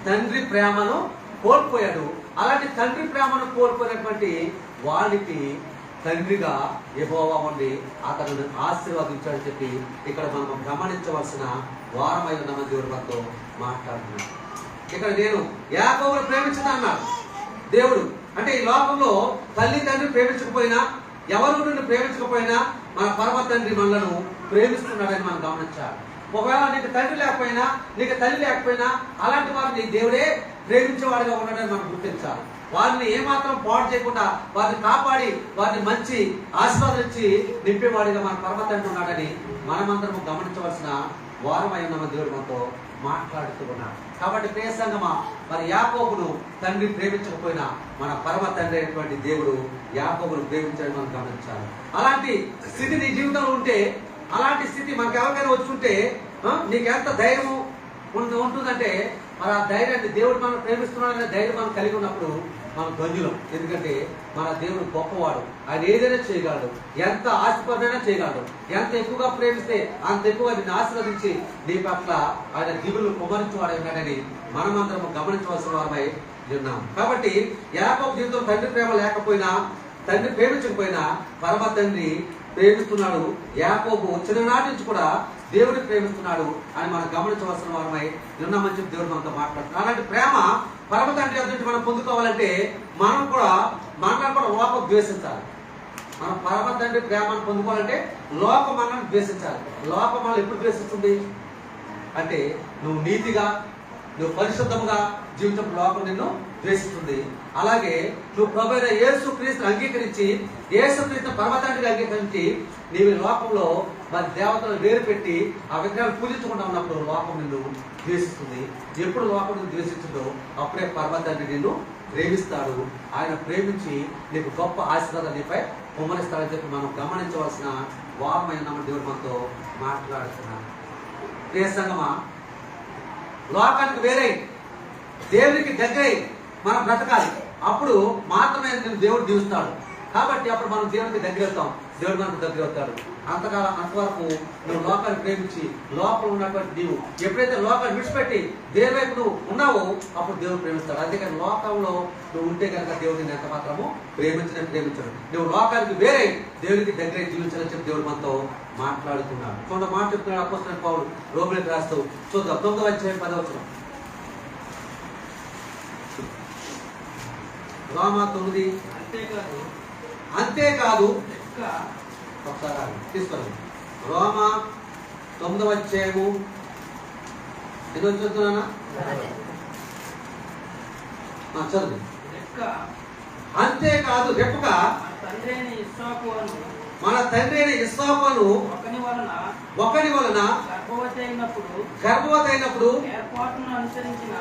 తండ్రి ప్రేమను కోల్పోయాడు. అలాంటి తండ్రి ప్రేమను కోల్పోయినటువంటి వాడికి తండ్రిగా యెహోవా ఉండి అతను ఆశీర్వదించాడని చెప్పి ఇక్కడ మనం గమనించవలసిన వారమై ఉన్నామని దేవుడు మనతో మాట్లాడుతున్నాడు. ఇక్కడ నేను యాకోబును ప్రేమించుతా అన్నాడు దేవుడు. అంటే ఈ లోకంలో తల్లి తండ్రి ప్రేమించకపోయినా, ఎవరు నిన్ను ప్రేమించకపోయినా మన పరమ తండ్రి మనలను ప్రేమిస్తున్నాడని మనం గమనించాలి. ఒకవేళ నీకు తండ్రి లేకపోయినా, నీకు తల్లి లేకపోయినా అలాంటి వారిని దేవుడే ప్రేమించేవాడిగా ఉన్నాడని మనం గుర్తించాలి. వారిని ఏమాత్రం పాడు చేయకుండా వారిని కాపాడి వారిని మంచి ఆశీర్వాదం ఇచ్చి నింపేవాడిగా మన పరమ తండ్రి ఉన్నాడని మనమందరము గమనించవలసిన వారమై ఉన్న దేవుడు మనతో మాట్లాడుతూ ఉన్నాడు. కాబట్టి ప్రియ సంగమా, మరి యాకోబును తండ్రి ప్రేమించకపోయినా మన పరమ తండ్రి అయినటువంటి దేవుడు యాకోబును ప్రేమించాలని మనం గమనించాలి. అలాంటి స్థితి నీ జీవితంలో ఉంటే అలాంటి స్థితి మనకు ఎవరికైనా వచ్చుంటే నీకు ఎంత ధైర్యం ఉంటుందంటే మరి ఆ ధైర్యాన్ని దేవుడు మనం ప్రేమిస్తున్నాడనే ధైర్యం మనం కలిగి ఉన్నప్పుడు మనం ధన్యులం. ఎందుకంటే మన దేవుడు గొప్పవాడు, ఆయన ఏదైనా చేయగలడు, ఎంత ఆశపడినైనా చేయగలడు. ఎంత ఎక్కువగా ప్రేమిస్తే అంత ఎక్కువ నిన్ను ఆశీర్వదించి నీ పట్ల ఆయన దిగులు కుమరించేవాడు ఉన్నాడని మనమందరం గమనించవలసిన వారమై ఉన్నాం. కాబట్టి యాకోబు జీవితంలో తండ్రి ప్రేమ లేకపోయినా, తండ్రి ప్రేమించకపోయినా పరమ తండ్రి ప్రేమిస్తున్నాడు. యాకోబు చిన్ననాటి నుంచి కూడా దేవుడిని ప్రేమిస్తున్నాడు అని మనం గమనించవలసిన వారమై ఉన్నామని చెప్పి దేవుడు మనతో మాట్లాడుతున్నాడు. అలాంటి ప్రేమ పరమ తండ్రి నుంచి మనం పొందుకోవాలంటే మనల్ని కూడా లోకం ద్వేషించాలి. మనం పరమ తండ్రి ప్రేమను పొందుకోవాలంటే లోకం మనల్ని ద్వేషించాలి. లోకం మనల్ని ఎప్పుడు ద్వేషిస్తుంది అంటే నువ్వు నీతిగా, నువ్వు పరిశుద్ధముగా జీవితం లోకం నిన్ను ద్వేషిస్తుంది. అలాగే నువ్వు ప్రభువైన యేసుక్రీస్తుని అంగీకరించి, యేసుక్రీస్తు పరమ తండ్రిని అంగీకరించి నీవు లోకంలో మరి దేవతలను వేరు పెట్టి ఆ విగ్రహాలు పూజించకుండా ఉన్నప్పుడు లోకం నిన్ను ద్వేషిస్తుంది. ఎప్పుడు లోకం నిన్ను ద్వేషిస్తుందో అప్పుడే పరమ తండ్రి నిన్ను ప్రేమిస్తాడు. ఆయన ప్రేమించి నీకు గొప్ప ఆశీర్వాదాలు నీపై కుమ్మరిస్తాడని చెప్పి మనం గమనించవలసిన వారమైన దేవుడు మనతో మాట్లాడుతున్నాడు. ప్రియ సంగమా, లోకానికి వేరే దేవునికి దగ్గరై మనం బ్రతకాలి. అప్పుడు మాత్రమే దేవుడు దీవిస్తాడు. కాబట్టి అప్పుడు మనం దేవునికి దగ్గర అవుతాం, దేవుడు మనకు దగ్గర అవుతాడు. అంతవరకు నువ్వు లోకాన్ని ప్రేమించి లోపల ఉన్నటువంటి నీవు ఎప్పుడైతే లోకాన్ని విడిచిపెట్టి దేవుని వైపు నువ్వు ఉన్నావో అప్పుడు దేవుడు ప్రేమిస్తాడు. అందుకని లోకంలో నువ్వు ఉంటే కనుక దేవుడిని ఎంత మాత్రము ప్రేమించడు. నువ్వు లోకానికి వేరే దేవునికి దగ్గర జీవించాలని చెప్పి దేవుడు మనతో మాట్లాడుతున్నాడు. కొంత మాట చెప్తున్నాడు అపోస్తలుడైన పౌలు రోమీయులకు రాస్తూ. చూద్దాం 9వ అధ్యాయం 10వ వచనం. రోమా 9. అంతేకాదు ఒకసారి తీసుకోండి. రోమా 9వ అధ్యాయము ఇది చదువుతున్నానా? చదువు. అంతేకాదు రెప్పక మన తండ్రి అయిన ఇస్సాకును ఒకని వలన గర్భవతి అయినప్పుడు ఏర్పాటును అనుసరించిన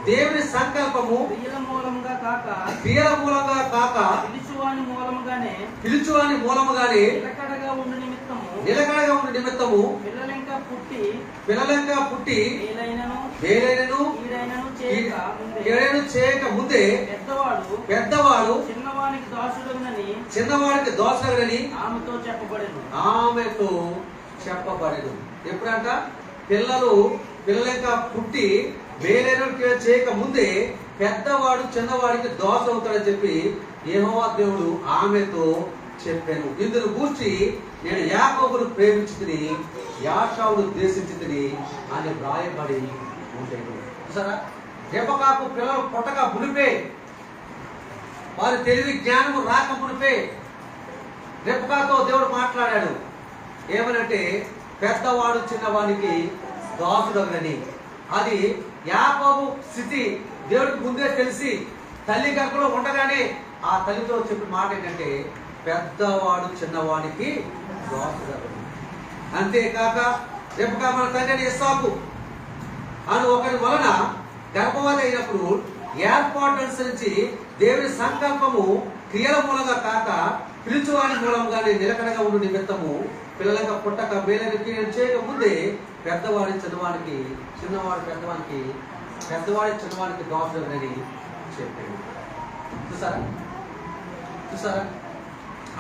దేవుని సంకల్పము క్రియల మూలంగా కాక పిలుచువాని మూలముగానే నిలకడగా ఉండు నిమిత్తము పిల్లలంకా పుట్టి వేలైనను చేయక ముందే పెద్దవాడు చిన్నవాడికి దోషుడని ఆమెతో చెప్పబడెను. ఎప్పుడంట పిల్లలంకా పుట్టి వేలైన చేయక ముందే పెద్దవాడు చిన్నవాడికి దోష అవుతాడని చెప్పి యెహోవా దేవుడు ఆమెతో చెప్పాను. ఇందును గూర్చి నేను యాకోబును ప్రేమించితిని, యాషావును ద్వేషించితిని అని వ్రాయబడి ఉంటాడు. చూసారా, రెబెకాకు పిల్లలు పుట్టక మునిపే, వారి తెలివి జ్ఞానము రాక మునిపే రెబెకాతో దేవుడు మాట్లాడాడు. ఏమనంటే పెద్దవాడు చిన్నవాడికి దాసుడని. అది యాకోబు స్థితి దేవుడికి ముందే తెలిసి తల్లి గర్భంలో ఉండగానే ఆ తల్లితో చెప్పిన మాట ఏంటంటే పెద్దవాడు చిన్నవాడికి దాసుడని. అంతేకాక రెబెకా మన తండ్రి ఇస్సాకు అని ఒకరి వలన గర్భవతి అయినప్పుడు ఏర్పాటు అనుసరించి దేవుని సంకల్పము క్రియల మూలంగా కాక పిలుచువాని మూలంగానే నిలకడగా ఉండు నిమిత్తము పిల్లలంగా పుట్టక వేలైన క్రియలు చేయక ముందే పెద్దవాడి చిన్నవాడికి దోషుడని చెప్పాడు. చూసారా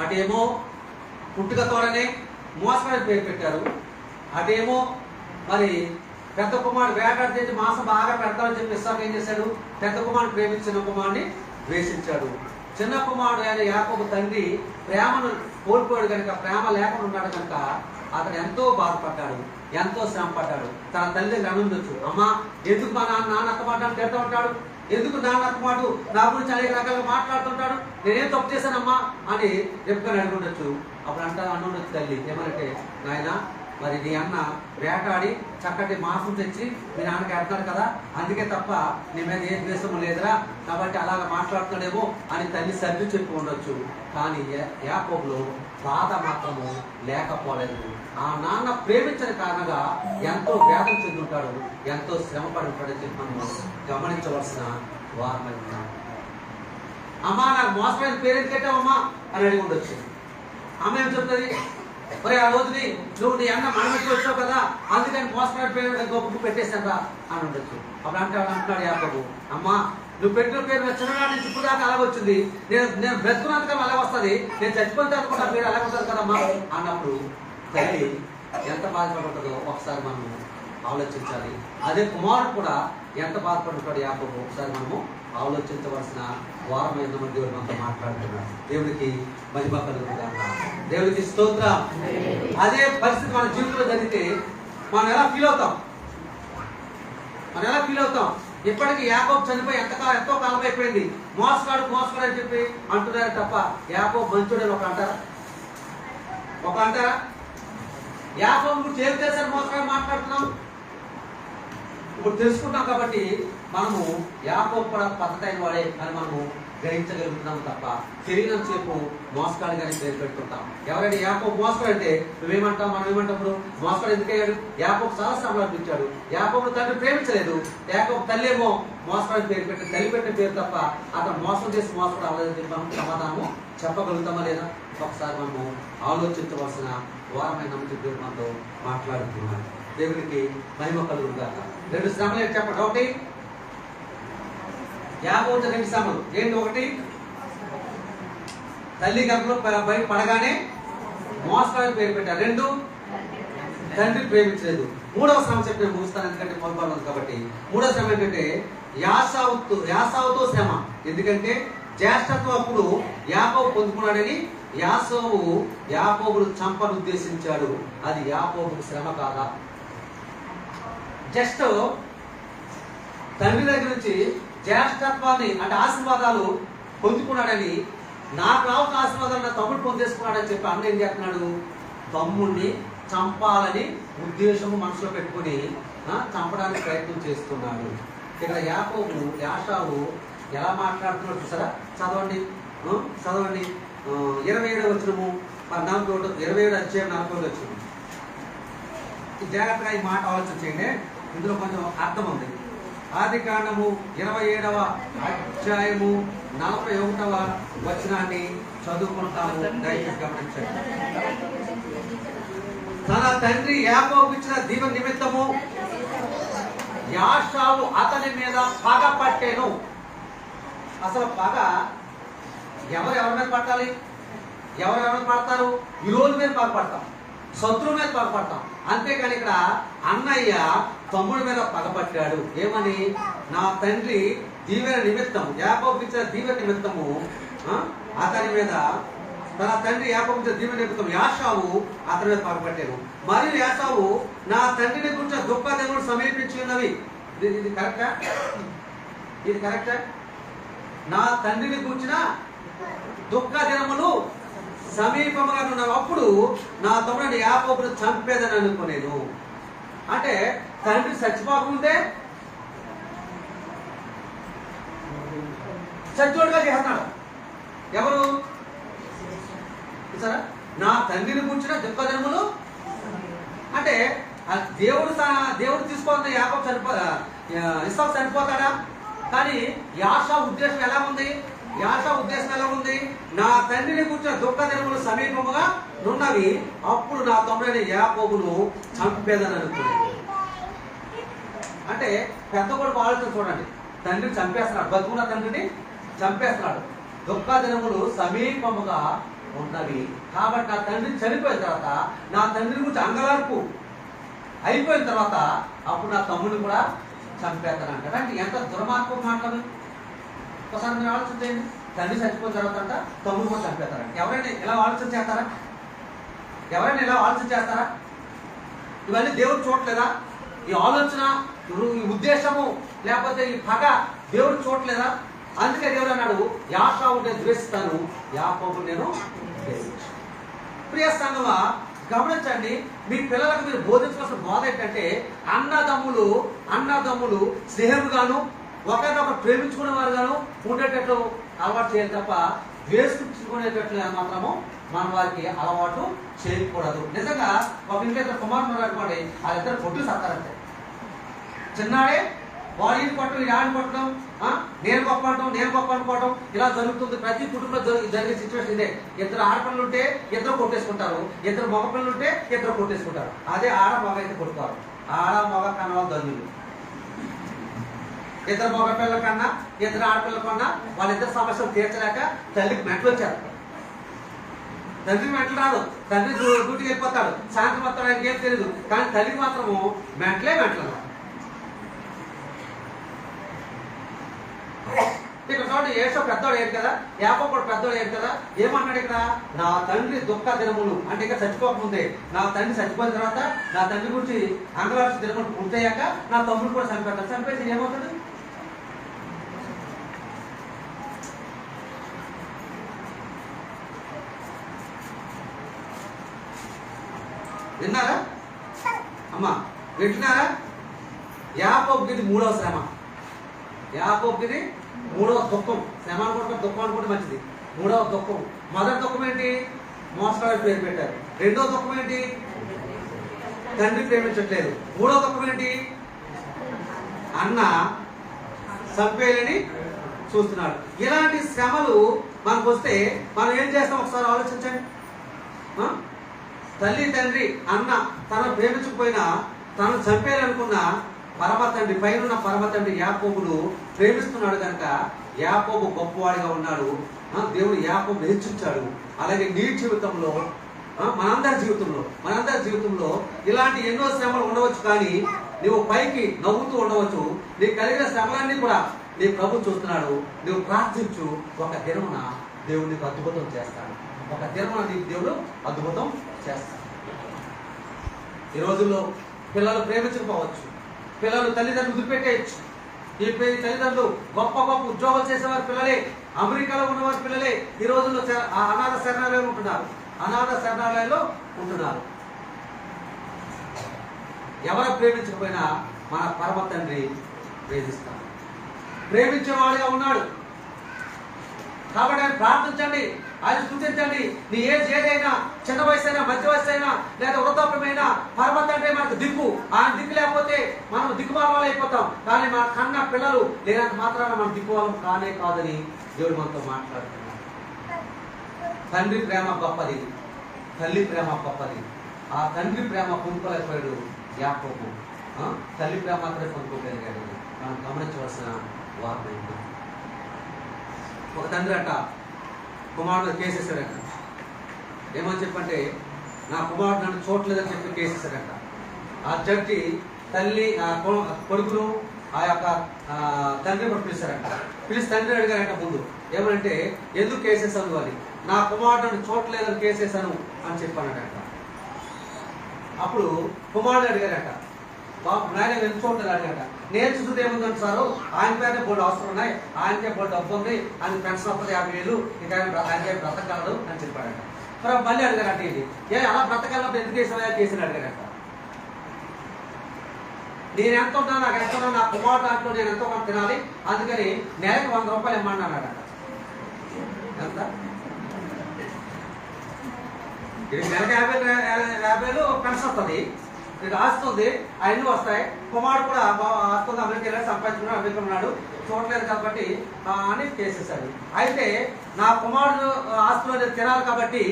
అటేమో పుట్టుకతోడనే మోసమని పేరు పెట్టారు, అటేమో మరి పెద్ద కుమారుడు వేటాడితే మాంసం బాగా పెడతామని చెప్పి ఇస్సాకు ఏం చేశాడు? పెద్ద కుమారుడు ప్రేమించి చిన్న కుమారుడిని ద్వేషించాడు. చిన్న కుమారుడు అయిన యాకోబు తండ్రి ప్రేమను కోల్పోయాడు కనుక, ప్రేమ లేకుండా ఉన్నాడు కనుక అతను ఎంతో బాధపడ్డాడు, ఎంతో శ్రమ పడ్డాడు. తన తల్లి అనుండొచ్చు, అమ్మా ఎందుకు మా నాన్న అత్తమాటాను తిడతా ఉంటాడు, ఎందుకు నాన్న అత్తమాటు నా గురించి అనేక రకాలుగా మాట్లాడుతుంటాడు, నేనేం తప్పు చేశానమ్మా అని రెబెకా అనుకుండొచ్చు. అప్పుడు అనుండొచ్చు తల్లి ఏమనంటే, నాయన మరి నీ అన్న వేటాడి చక్కటి మాంసం తెచ్చి మీ నాన్నకి వెళ్తాడు కదా, అందుకే తప్ప నీ మీద ఏ ద్వేషము లేదురా, కాబట్టి అలాగ మాట్లాడుతాడేమో అని తల్లి సర్ది చెప్పి ఉండొచ్చు. కానీ యాకోబులో బాధ మాత్రము లేకపోలేదు. ఆ నాన్న ప్రేమించిన కారణంగా ఎంతో వేదన చెందుంటాడు, ఎంతో శ్రమ పడి ఉంటాడని చెప్పి మనం గమనించవలసిన వారమైనా. అమ్మా నాకు మోసమైన పేరెంట్ కట్టావమ్మా అని అడిగి ఉండొచ్చు. ఆమె ఏం చెప్తుంది, మరి ఆ రోజుని నువ్వు నీ అన్న మనమెట్టి వచ్చావు కదా, అందుకని మోసపడి పేరు గొప్ప పెట్టేశాను రా అని ఉండొచ్చు. అప్పుడు అంటున్నాడు యాకోబు, అమ్మా నువ్వు పెట్టిన పేరు చిన్ననాటి నుంచి ఇప్పుడు దాకా అలాగ వచ్చింది, నేను బ్రతుకున్నంతగా అలాగ వస్తుంది, నేను చచ్చిపోతే అనుకుంటా పేరు అలాగ వస్తుంది కదమ్మా అన్నప్పుడు తల్లి ఎంత బాధపడుతుందో ఒకసారి మనం ఆలోచించాలి. అదే కుమారుడు కూడా ఎంత బాధపడుతాడు యాకోబు ఒకసారి మనము ఆలోచించవలసిన వారమైన దేవుడు మనతో మాట్లాడుతున్నాడు. దేవుడికి మహిమ కలుగుతుందన్న, దేవుడికి స్తోత్రం. అదే పరిస్థితి మన జీవితంలో జరిగితే మనం ఎలా ఫీల్ అవుతాం? ఇప్పటికీ యాకోబు చనిపోయి ఎంతో కాలం అయిపోయింది. మోసగాడు అని చెప్పి అంటున్నారు తప్ప యాకోబు మంచోడని ఒక అంటారా? యాకోబు గురించి ఏం చేశారు మోసగాడు మాట్లాడుతున్నాం? ఇప్పుడు తెలుసుకుంటాం కాబట్టి మనము యాకోబు కూడా పద్ధతి అయిన వాడే అని మనము గ్రహించగలుగుతున్నాము తప్ప శరీరం సేపు మోసగాడిగానే పేరు పెట్టుకుంటాం. ఎవరైనా యాకోబు మోసగాడు అంటే నువ్వేమంటావు, మనం ఏమంటాప్పుడు మోసగాడు ఎందుకయ్యాడు? యాకోబు చాలా శ్రమలు అనిపించాడు. యాకోబు తండ్రి ప్రేమించలేదు. యాకోబు తల్లి ఏమో మోసగాడిని పేరు పెట్టి తల్లి పెట్టిన పేరు తప్ప అతను మోసం చేసి మోసగాడు అవ్వలేదని మనం సమాధానము చెప్పగలుగుతామా లేదా? ఒకసారి మనము ఆలోచించవలసిన వారమైన దేవుడు మనతో మాట్లాడుతున్నాడు. దేవుడికి మహిమ కలుగుతారు. 2 శ్రమలు ఏంటి చెప్పండి? ఒకటి యాకోబు 2 శ్రమలు ఏంటి? ఒకటి తల్లి గర్భంలో బయట పడగానే మోసగాడిని పేరు పెట్టారు. 2 తండ్రి ప్రేమించలేదు. 3వ శ్రమ చెప్పి నేను ముగిస్తాను, ఎందుకంటే పొందబడదు కాబట్టి. 3వ శ్రమ ఏంటంటే యాసావుతో శ్రమ. ఎందుకంటే జ్యేష్ఠత్వం అప్పుడు యాకోబు పొందుకున్నాడని యాకోబును చంపను ఉద్దేశించాడు. అది యాకోబుకు శ్రమ కాదా? జస్ట్ తండ్రి దగ్గర నుంచి జ్యేష్ఠత్వాన్ని అంటే ఆశీర్వాదాలు పొందుకున్నాడని, నాకు రావాల్సిన ఆశీర్వాదాలు నా తమ్ముడు పొందేసుకున్నాడని చెప్పి అన్న ఏం చేస్తున్నాడు? తమ్ముడిని చంపాలని ఉద్దేశము మనసులో పెట్టుకుని చంపడానికి ప్రయత్నం చేస్తున్నాడు. ఇక్కడ యాషావు ఎలా మాట్లాడుతున్నాడు చూసారా? చదవండి 27వ వచనము 27 అధ్యాయం 40వ వచనం. జాగ్రత్తగా ఈ మాట ఆలోచన చేయండి, ఇందులో కొంచెం అర్థం ఉంది. ఆదికాండము 27వ అధ్యాయము 41వ వచనాన్ని చదువుకుంటాము, దయచేసి గమనించండి. తన తండ్రి యాకోబు ఇచ్చిన దీవెన నిమిత్తము యాషావు అతని మీద పగ పట్టెను. అసలు పగ ఎవరి మీద పట్టాలి? ఎవరెవరి మీద పడతారు? విరోధి మీద పగపడతాం, శత్రువు మీద పగపడతాం. అంతేకాని ఇక్కడ అన్నయ్య తమ్ముడి మీద పగపట్టాడు. ఏమని? నా తండ్రి దీవెన నిమిత్తం, యాకోబు ఇచ్చిన దీవెన నిమిత్తము అతని మీద, తన తండ్రి యాకోబు ఇచ్చిన దీవెన నిమిత్తం యాషావు అతని మీద పగపట్టాను. మరియు యాషావు నా తండ్రిని గురించిన దుఃఖ దినములు సమీపించి ఉన్నవి. ఇది కరెక్టా? నా తండ్రిని గురించిన దుఃఖ దినములు సమీపముగా ఉన్నవి. అప్పుడు నా తమ్ముడిని యాకోబును చంపేదని అనుకునేను. అంటే తండ్రి చచ్చిపోకముందే చచ్చోడుగా చేస్తున్నాడు. ఎవరు? సరే, నా తండ్రిని గురించిన దుఃఖ దినములు అంటే దేవుడు తీసుకున్న యాకోబు ఇస్సాకు చనిపోతాడా? కానీ యాషావు ఉద్దేశం ఎలా ఉంది? నా తండ్రిని కూర్చున్న దుఃఖ దినములు సమీపముగా నున్నవి, అప్పుడు నా తమ్ముడైన యాకోబును చంపేదని అనుకున్నాడు. అంటే పెద్ద కొడుకు ఆలోచన చూడండి, తండ్రిని చంపేస్తున్నాడు, బతుకున్న తండ్రిని చంపేస్తున్నాడు. దుఃఖ దినములు సమీపముగా ఉన్నవి కాబట్టి నా తండ్రిని చనిపోయిన తర్వాత, నా తండ్రిని గురించి అంగలార్పు అయిపోయిన తర్వాత అప్పుడు నా తమ్ముడిని కూడా చంపేస్తానంటాడు. అంటే ఎంత దుర్మార్గం మాటలు! ఒకసారి మీరు ఆలోచన చేయండి. తండ్రి చచ్చిపోయిన తర్వాత అంట తమ్ముడు కూడా చంపేస్తారంట. ఎవరైనా ఇలా ఆలోచన చేస్తారా? ఇవన్నీ దేవుడు చూడలేదా? ఈ ఆలోచన, ఈ ఉద్దేశము, లేకపోతే ఈ పగ దేవుడు చూడలేదా? అందుకే దేవుడు అన్నాడు, యాషావు నేను ద్వేషిస్తాను, యాకోబును నేను ద్వేషించాను. ప్రియ సంగమా, గమనించండి, మీ పిల్లలకు మీరు బోధించవలసిన బోధ ఏంటంటే అన్నదమ్ములు స్నేహముగాను ఒకరినొకరు ప్రేమించుకునే వారుగాను ఉండేటట్లు అలవాటు చేయాలి తప్ప ద్వేషించుకునేటట్లు మాత్రము మన వారికి అలవాటు చేయకూడదు. నిజంగా ఒక ఇంట్లో ఇద్దరు కుమారుడు అనుకోండి, వాళ్ళిద్దరు పొట్టులు సత్తారంటే చిన్నాడే వాడు ఈయన కొట్టడం, ఈ ఆడిని కొట్టడం, నేను గొప్ప అంటాం, నేను గొప్ప అనుకోవడం, ఇలా జరుగుతుంది. ప్రతి కుటుంబంలో జరిగే సిచ్యువేషన్ ఇదే. ఇద్దరు ఆడపిల్లలు ఉంటే ఇద్దరు కొట్టేసుకుంటారు, ఇద్దరు మగ పిల్లలు ఉంటే ఇద్దరు కొట్టేసుకుంటారు. అదే ఆడ మగ అయితే కొట్టుకోరు. ఆడ మగ కనవాళ్ళు ధన్యులు. ఇద్దరు మగ పిల్లల కన్నా ఇద్దరు ఆడపిల్లల కన్నా వాళ్ళిద్దరు సమస్యలు తీర్చలేక తల్లికి మెంటలు వచ్చారు. తండ్రికి మెంటలు రాదు, తండ్రి డ్యూటీకి వెళ్ళిపోతాడు, సాయంత్రం వస్తాడు, ఆయనకి ఏం తెలియదు. కానీ తల్లికి మాత్రము మెంటలే మెంటలు. ఇక్కడ చూడండి, ఏసో పెద్దోడు ఏడు కదా, యాకోబు కూడా పెద్దోడు ఏడు కదా. ఏమన్నాడు ఇక్కడ? నా తండ్రి దుఃఖ దినములు అంటే ఇక్కడ చచ్చిపోకముందే, నా తండ్రి చచ్చిపోయిన తర్వాత నా తండ్రి గురించి అంగరాక్ష దినములు పూర్తయ్యాక నా తమ్ముడు కూడా చనిపోతాడు. చనిపోయి ఏమవుతుంది? విన్నారా అమ్మా? వింటున్నారా? యాకోబుకి మూడవ శ్రమ, యాకోబుకి మూడవ దుఃఖం. శ్రమ అనుకుంటే దుఃఖం అనుకుంటే మంచిది. మూడవ దుఃఖం. మొదటి దుఃఖం ఏంటి? మోసగాడు పేరు పెట్టారు. రెండో దుఃఖం ఏంటి? తండ్రి ప్రేమించట్లేదు. మూడో దుఃఖం ఏంటి? అన్న చంపేయాలని చూస్తున్నాడు. ఇలాంటి శ్రమలు మనకు వస్తే మనం ఏం చేస్తాం ఒకసారి ఆలోచించండి. తల్లి తండ్రి అన్న తనను ప్రేమించకపోయినా తనను చంపేయాలనుకున్న పరమ తండ్రి, పైన పరమ తండ్రి యాకోబును ప్రేమిస్తున్నాడు కనుక యాకోబు గొప్పవాడిగా ఉన్నాడు. దేవుడు యాకోబును హెచ్చించాడు. అలాగే నీ జీవితంలో, మనందరి జీవితంలో ఇలాంటి ఎన్నో శ్రమలు ఉండవచ్చు. కానీ నువ్వు పైకి నవ్వుతూ ఉండవచ్చు. నీకు కలిగిన శ్రమలన్నీ కూడా నీ ప్రభు చూస్తున్నాడు. నువ్వు ప్రార్థించు, ఒక దినమున దేవుడు నీకు అద్భుతం చేస్తాడు. ఒక దినమున నీకు దేవుడు అద్భుతం చేస్తాడు. ఈ రోజుల్లో పిల్లలు ప్రేమించకపోవచ్చు, పిల్లలు తల్లిదండ్రులు వదిలిపెట్టేయచ్చు. ఈ తల్లిదండ్రులు గొప్ప గొప్ప ఉద్యోగాలు చేసేవారి పిల్లలే, అమెరికాలో ఉన్నవారి పిల్లలే ఈ రోజుల్లో అనాథ శరణాలయంలో ఉంటున్నారు. ఎవరు ప్రేమించకపోయినా మన పరమ తండ్రి ప్రేమిస్తాడు, ప్రేమించేవాడుగా ఉన్నాడు. కాబట్టి ఆయన ప్రార్థించండి, ఆయన స్తుతించండి. నీ ఏదైనా, చిన్న వయసు అయినా, మధ్య వయసు అయినా, లేదా వృద్ధాప్యమైనా పరమ తండ్రి మనకు దిక్కు. ఆయన దిక్కు లేకపోతే మనం దిక్కుమాల అయిపోతాం. కానీ మన కన్న పిల్లలు లేనంత మాత్రాన మనం దిక్కుమాలం కానే కాదని దేవుడు మనతో మాట్లాడుతున్నాడు. తండ్రి ప్రేమ గొప్పది, తల్లి ప్రేమ గొప్పది. ఆ తండ్రి ప్రేమ పొందుకోలేకపోయాడు యాకోబు, తల్లి ప్రేమ మాత్రమే పొందుకోగలిగాడు. మనం గమనించవలసిన వార్త. ఒక తండ్రి అంట కుమారుడు కేసేసాడంట. ఏమని చెప్పంటే, నా కుమారుడు నన్ను చూడలేదని చెప్పి కేసేసాడంట. ఆ జడ్జి తల్లి కొడుకును ఆ యొక్క తండ్రి కూడా పిలిచారంట. పిలిచి తండ్రి అడిగారంట ముందు, ఏమంటే ఎందుకు కేసేసాను అని. నా కుమారుడు నన్ను చూడలేదని కేసేసాను అని చెప్పానంట. అప్పుడు కుమారుడు అడిగారట, బాబు నాయన నేను చూడలేదు అడిగాట. నేను చూసేది ఏముందంటే సారు, ఆయన పేరునే బోర్డు అవసరం ఉన్నాయి, ఆయనకే బోర్డు డబ్బు ఉంది, ఆయన పెన్షన్ వస్తుంది 50,000, ఇంకా ఆయనకే బ్రతకగలడు అని చెప్పాడట. మరి మళ్ళీ అడిగారట, ఇది అలా బ్రతకాలన్నప్పుడు ఎందుకు వేసావా కేసుని అడిగారట. నేను ఎంత ఉంటాను, నాకు ఎంత ఉన్నా, నా కుమారుడు దాంట్లో నేను ఎంతో కొంత తినాలి, అందుకని నెలకు 100 రూపాయలు ఇమ్మన్నాడట. ఎంత? నెలకు 50,000 పెన్షన్ వస్తుంది, ఇది ఆస్తుంది, అవన్నీ వస్తాయి. కుమారుడు కూడా ఆస్తుంది, అమెరికా సంపాదించుకున్నాడు, అమెరికా ఉన్నాడు, చూడలేదు కాబట్టి అని కేసేసాడు. అయితే నా కుమారుడు ఆస్తులో నేను తినాలి కాబట్టి,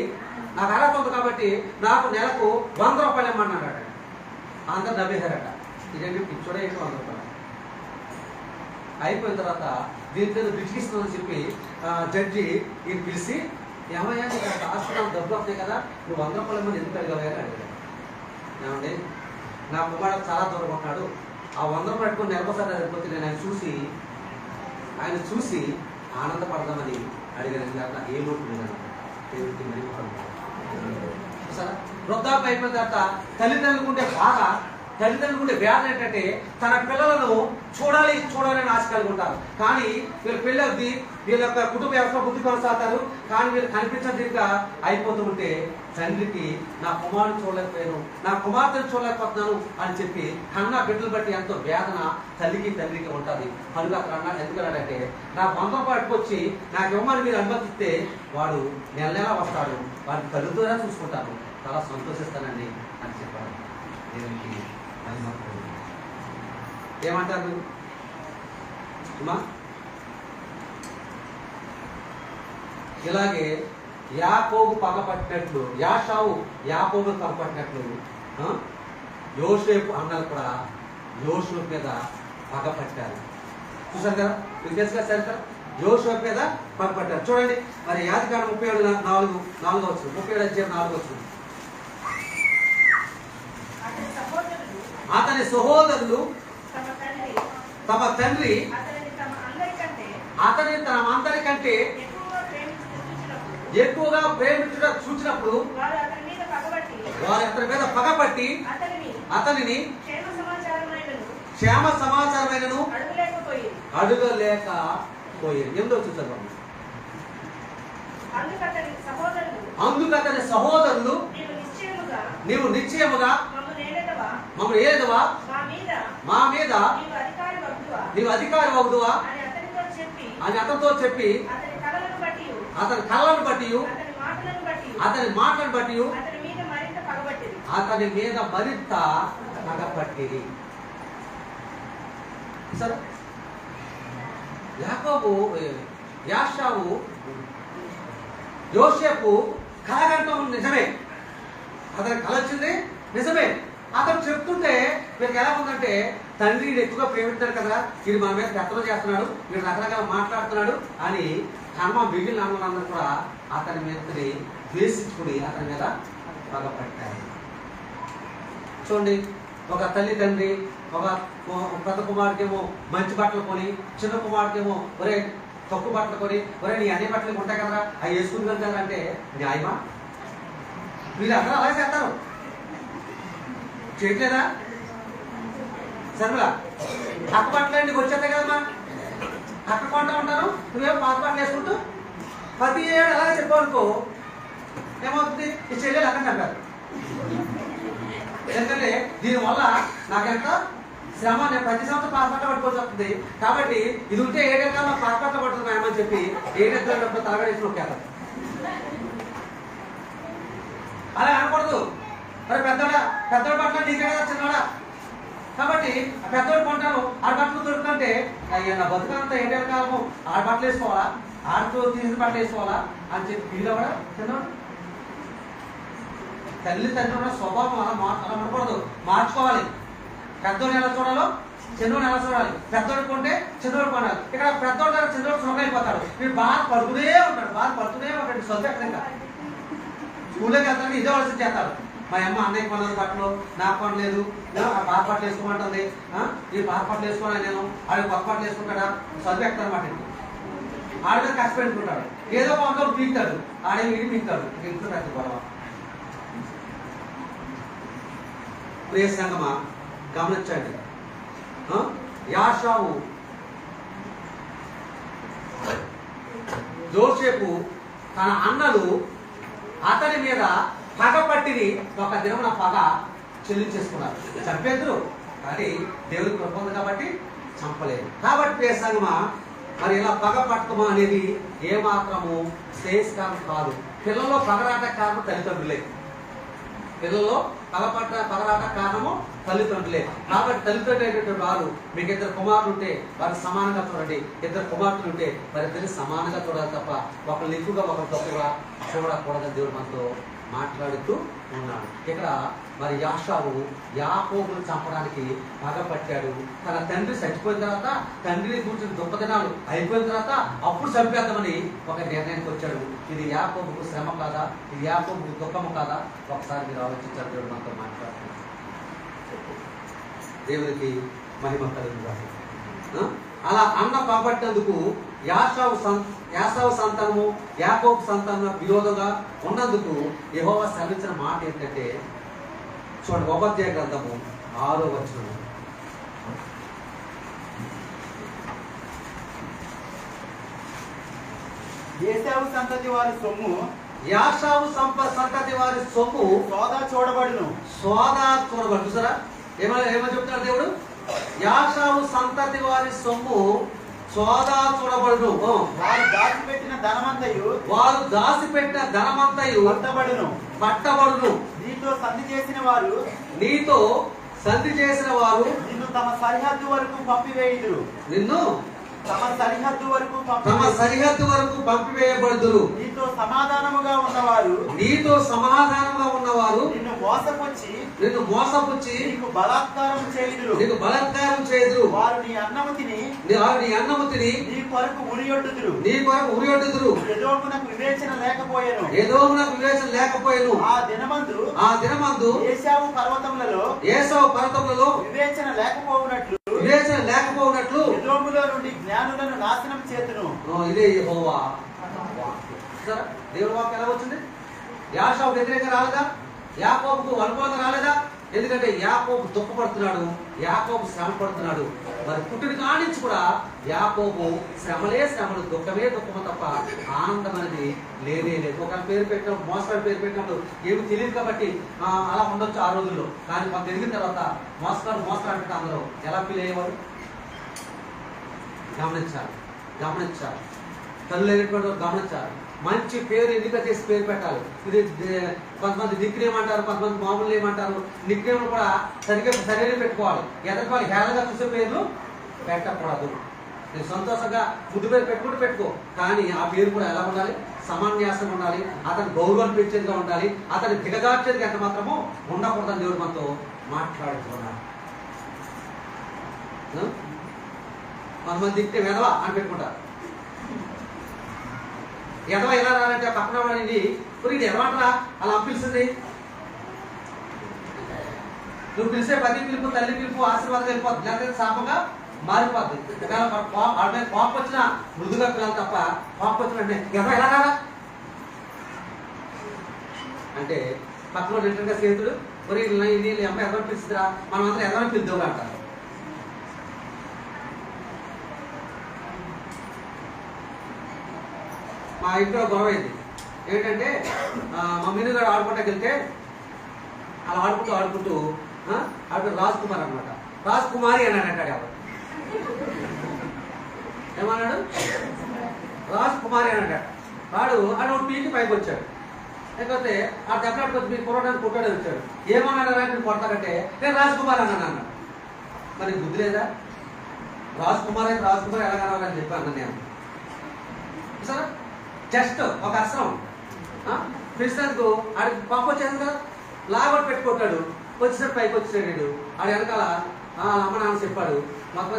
నాకు అర్హత ఉంది కాబట్టి నాకు నెలకు 100 రూపాయలు ఇమ్మన్నాడట. అందరు నవ్వేశారట. ఇదేంటి పిచ్చోడే, 100 రూపాయలు. అయిపోయిన తర్వాత దీంట్లో బ్రిటికిస్తుందని చెప్పి జడ్జి ఈయన పిలిచి, ఏమయ్యా నీకు ఆస్తులు డబ్బులు వస్తాయి కదా, నువ్వు 100 రూపాయల మంది ఎందుకు అడిగావా అని అడిగాడు. ఏమండి, నా కుమారుడు చాలా దూరం ఉన్నాడు, ఆ 100 రూపాయలు పెట్టుకుని నెలకోసారి సరిపోతే నేను ఆయన చూసి ఆనందపడదామని అడిగాను. అట్లా ఏమంటున్నాను దేవుడికి మరి సరే. వృద్ధాప్యం అయిపోయిన తర్వాత తల్లిదండ్రులకు ఉండే బాధ, తల్లిదండ్రులకు ఉండే వ్యాధి ఏంటంటే తన పిల్లలను చూడాలని ఆశ కలిగి ఉంటారు. కానీ వీళ్ళ పిల్లలది వీళ్ళ యొక్క కుటుంబ వ్యవస్థ బుద్ధి కొనసాగుతారు. కానీ వీళ్ళు కనిపించదిగా అయిపోతూ ఉంటే తండ్రికి నా కుమారుని చూడలేకపోయాను, నా కుమార్తెను చూడలేకపోతున్నాను అని చెప్పి కన్నా బిడ్డలు బట్టి ఎంతో వేదన తల్లికి తండ్రికి ఉంటుంది. కనుక అక్కడ అన్నాడు, ఎందుకన్నాడంటే నా 100 రూపాయలు వచ్చి నాకు ఇవ్వమని మీరు అనుమతిస్తే వాడు నెల వస్తాడు, వాడిని కలుగుతూనే చూసుకుంటాను, చాలా సంతోషిస్తానండి అని చెప్పాడు. దేవునికి ఏమంటారు? అమ్మా ఇలాగే యాకోబు పగపట్టినట్లు యాషావు యాకోబు పగపట్టినట్లు యోసేపు అన్నలు కూడా యోసేపు మీద పగపట్టారు. చూసారు కదా, మీకు తెలుసు కదా సరే కదా, యోసేపు మీద పగపట్టారు. చూడండి మరి యాదికాండం 37:4 37:4 అతని సహోదరులు తమ తండ్రి అతని తమ అందరికంటే ఎక్కువగా ప్రేమించుట చూచినప్పుడు వారు అతని మీద పగపట్టి అతనిని క్షేమ సమాచారమైనను అడుగలేకపోయి. ఎందులో చూసారు? అందుకతని సహోదరులు నీవు నిశ్చయముగా మమ్మల్ని ఏదవా మా మీద నీవు అధికారి అవుదువా అని అతనితో చెప్పి అతని కళ్ళను బట్టి అతని మాటలను బట్టి అతని మీద మరింత పగపట్టిరి. సరే యాకోబు యాషావు యోసేపు కలగంటం నిజమే, అతని కల వచ్చింది నిజమే. అతను చెప్తుంటే వీరికి ఎలా ఉందంటే తండ్రి ఎక్కువగా ప్రేమిస్తున్నాడు కదా, ఇది మన మీద పెత్తనం చేస్తున్నాడు, వీడు రకరకాల మాట్లాడుతున్నాడు అని కర్మ మిగిలిన అన్నలందరూ కూడా అతని మీద ద్వేషించుకుని అతని మీద పగపట్టారు. చూడండి, ఒక తల్లి తండ్రి ఒక పెద్ద కుమారుడికేమో మంచి బట్టలు కొని, చిన్న కుమారుడికేమో ఒరే తక్కువ బట్టలు కొని, ఒరే నీ అన్ని బట్టలు ఉంటాయి కదా అవి వేసుకుని వెళ్తారు అంటే న్యాయమా? వీళ్ళందరూ అలాగే చేస్తారు, చేయట్లేదా? సరేలా అక్క బట్టలు ఇంటికి వచ్చేస్తాయి కదమ్మా, అక్క కొంటూ ఉంటాను, నువ్వేమో పాత బట్టలు వేసుకుంటూ ప్రతి ఏడు అలాగే చెప్పాలనుకో ఏమవుతుంది? ఈ చెల్లెలు అక్కడ చెప్పారు. ఎందుకంటే దీనివల్ల నాకెంత శ్రమ, నేను ప్రతి సంవత్సరం పాత బట్టలు పట్టుకోవాల్సి వస్తుంది. కాబట్టి ఇది ఉంటే ఏడేళ్ళ నాకు పాత బట్టలు పడుతుంది మేమని చెప్పి ఏడెళ్ళినప్పుడు తలగడేసి నొక్కేస్తారు. అలా అనకూడదు. మరి పెద్దోడి బట్టలు నీకే కదా చిన్నవాడా, కాబట్టి ఆ పెద్దోడు కొంటాను ఆ బట్టలు దొరుకుతుంటే అయ్యా నా బతుకంతా ఏడేళ్ళ కాలము ఆ బట్టలు వేసుకోవాలా, ఆడుతూ తీసిన బట్టలు వేసుకోవాలా అని చెప్పి ఫీల్ అవ్వడా చిన్నవాడు? తల్లి తండ్రి ఉన్న స్వభావం అలా అనకూడదు, మార్చుకోవాలి. పెద్దోడు ఎలా చూడాలో చిన్నోడు ఎలా చూడాలి. పెద్దోడు కొంటే చిన్నోడు కొనాలి. ఇక్కడ పెద్దోడు దగ్గర చిన్నోడు సుఖమైపోతాడు, వీడు బాగా పడుతూనే ఉంటాడు. సొంత ఎక్కడ స్కూల్లోకి వెళ్తాడు, ఇదే వలస చేస్తాడు. మా అమ్మ అన్నయ్య కొన్నది బట్టలు నాకు కొనలేదు, పాత బట్టలు వేసుకోమంటుంది, ఈ పాత బట్టలు వేసుకోవాలి నేను, ఆడు కొత్త బట్టలు వేసుకుంటాడా? చదువు ఎక్కుతాడు అనమాట. ఆడ మీద కష్టపెట్టుకుంటాడు, ఏదో ఒక వందలు పీకుతాడు, ఆడే వీడి పీకుతాడు. ఇంట్లో పెద్ద గొడవ. ప్రియ సంగమా గమనించండి, యాషావు యోసేపు తన అన్నలు అతని మీద పగపట్టిని ఒక దినమున పగ చెల్లించేసుకున్నారు. చంపేద్దరు కానీ దేవుడికి కృప ఉంది కాబట్టి చంపలేదు. కాబట్టి ప్రియ సంగమా మరి ఇలా పగ పట్టమా అనేది ఏమాత్రము శ్రేయస్కరం కాదు. పిల్లల్లో పగరాట కారణం తల్లిదండ్రులే, పిల్లల్లో పగరాట కారణము తల్లిదండ్రులే. కాబట్టి తల్లిదండ్రులు వారు మీకు ఇద్దరు కుమారులు ఉంటే వారు సమానంగా చూడండి, ఇద్దరు కుమార్తెలు ఉంటే వారిద్దరిని సమానంగా చూడాలి తప్ప ఒకరిని ఎక్కువగా ఒకరు తక్కువగా చూడకూడదని దేవుడు మనతో మాట్లాడుతూ ఉన్నాడు. ఇక్కడ మరి యాషావు యాకోబును చంపడానికి పగపట్టాడు. తన తండ్రి చచ్చిపోయిన తర్వాత, తండ్రిని కూర్చుని దుఃఖదినాలు అయిపోయిన తర్వాత అప్పుడు చంపేద్దామని ఒక నిర్ణయానికి వచ్చాడు. ఇది యాకోబుకు శ్రమ కాదా? ఇది యాకోబుకు దుఃఖము కాదా? ఒకసారి మీరు ఆలోచించారు. దేవుడు మనతో మాట్లాడుతున్నాడు. దేవుడికి మహిమ కలుగుతుంది. అలా అన్న పగబట్టేందుకు యాషావు సంతానము యాకోబు సంతానం విరోధంగా ఉన్నందుకు యెహోవా సెలవిచ్చిన మాట ఏంటంటే చూడండి, ఉపధ్యాయ గ్రంథము 6వ వచనం. ఏశావు సంతతి వారి సొమ్ము యాషావు సంతతి వారి సొమ్ము సోదా చూడబడును. చూసారా ఏమో చెప్తున్నాడు దేవుడు? యాషావు సంతతి వారి సొమ్ము సోదా చూడబడును. వారు దాచిపెట్టిన ధనమంతయు పట్టబడును. నీతో సంధి చేసిన వారు నిన్ను తమ సరిహద్దు వరకు పంపివేయుదురు. నిన్ను తమ సరిహద్దు వరకు పంపివేయబడుదురు. నీతో సమాధానముగా ఉన్నవారు నిన్ను మోసపుచ్చి నీకు బలాత్కారం చేయుదురు. వారు నీ అన్నము తిని నీ కొరకు ఉరియొడ్డుదురు. ఎదోమునకు వివేచన లేకపోయెను. ఆ దినమందు ఏశావు పర్వతములలో వివేచన లేకపోవునట్లు ఎదోములో నుండి జ్ఞానులను నాశనం చేతును. ఇదే యెహోవా. దేవుడి వాక్యం ఎలా వచ్చింది? యాషావు వ్యతిరేకంగా రాలేదా? యాకోబుకు అనుకూలంగా రాలేదా? ఎందుకంటే యాకోబు దుఃఖపడుతున్నాడు, యాకోబు శ్రమ పడుతున్నాడు. మరి పుట్టిన కానించి కూడా యాకోబు శ్రమలు, దుఃఖము తప్ప ఆనందం అనేది లేనే లేదు. ఒక పేరు పెట్టినప్పుడు, మోసగాడు పేరు పెట్టినప్పుడు ఏమి తెలియదు కాబట్టి అలా ఉండొచ్చు ఆ రోజుల్లో. కానీ కొంత ఎదిగిన తర్వాత మోసగాడు అంటే అందరూ ఎలా ఫీల్ అయ్యేవాడు? గమనించాలి. తల్లి లేనటువంటి గమనించాలి. మంచి పేరు ఎన్నిక చేసి పేరు పెట్టాలి. ఇది కొంతమంది నిక్నేమ్ అంటారు, కొంతమంది మామూలు ఏమంటారు. నిక్నేమ్లు కూడా సరిగ్గా పెట్టుకోవాలి. ఎదటి వాళ్ళు హేళనగా చూసే పేర్లు పెట్టకూడదు. నేను సంతోషంగా ముద్దు పేరు పెట్టుకో, కానీ ఆ పేరు కూడా ఎలా ఉండాలి? సమాన్యాసంగా ఉండాలి. అతని గౌరవాన్ని పెంచేదిగా ఉండాలి. అతని దిగజార్చేది ఎంత మాత్రమో ఉండకూడదని దేవుడు మనతో మాట్లాడుతున్నాడు. కొంతమంది దిక్తే వెధవా అని పెట్టుకుంటారు. ఎదవ ఎలా రాలంటే పక్కన వాడిని ఇది ఎదవంటరా అలా పిలిచింది. నువ్వు పిలిచే ప్రతి పిలుపు, తల్లి పిలుపు ఆశీర్వాదం వెళ్ళిపోద్ది, లేకపోతే శాపంగా మారిపోద్ది. వాళ్ళ మీద కోపం వచ్చినా మృదుగా పిల్లలు తప్ప కోపం వచ్చిన ఎదవ ఎలా రారా అంటే పక్కన రిటర్న్గా స్నేహితుడు నీళ్ళు అమ్మాయి ఎదవని పిలుస్తుందిరా, మనం అందరం ఎదవని పిలుద్దాం అంటారు. మా ఇంట్లో గొడవ అయింది. ఏంటంటే మా మీనుగాడు ఆడుకుంటాకి వెళ్తే అలా ఆడుకుంటూ ఆడు రాజ్ కుమార్ అనమాట. రాజ్ కుమారి అని అంటాడు. ఎవరు ఏమన్నాడు? రాజ్ కుమారి అని అంటాడు. ఆడు పీకి పైకి వచ్చాడు. లేకపోతే ఆ దెబ్బలాడికి వచ్చి మీరు కొట్టడానికి కొట్టాడే వచ్చాడు. ఏమన్నాడు? నేను కొడతానంటే నేను రాజ్ కుమార్ అన్నాను అన్నాడు. మరి బుద్ధి లేదా? రాజ్ కుమార్ అయితే రాజ్ కుమార్ ఎలా కనాలని చెప్పి అన్నాను నేను. సరే జస్ట్ ఒక అసనం పిలిచినందుకు ఆడికి పాప వచ్చేది కదా, లాగొట్టి పెట్టుకుంటాడు. వచ్చేసరికి పైకి వచ్చేసాడు. ఆడు వెనకాల అమ్మ నాన్న చెప్పాడు. మొత్తం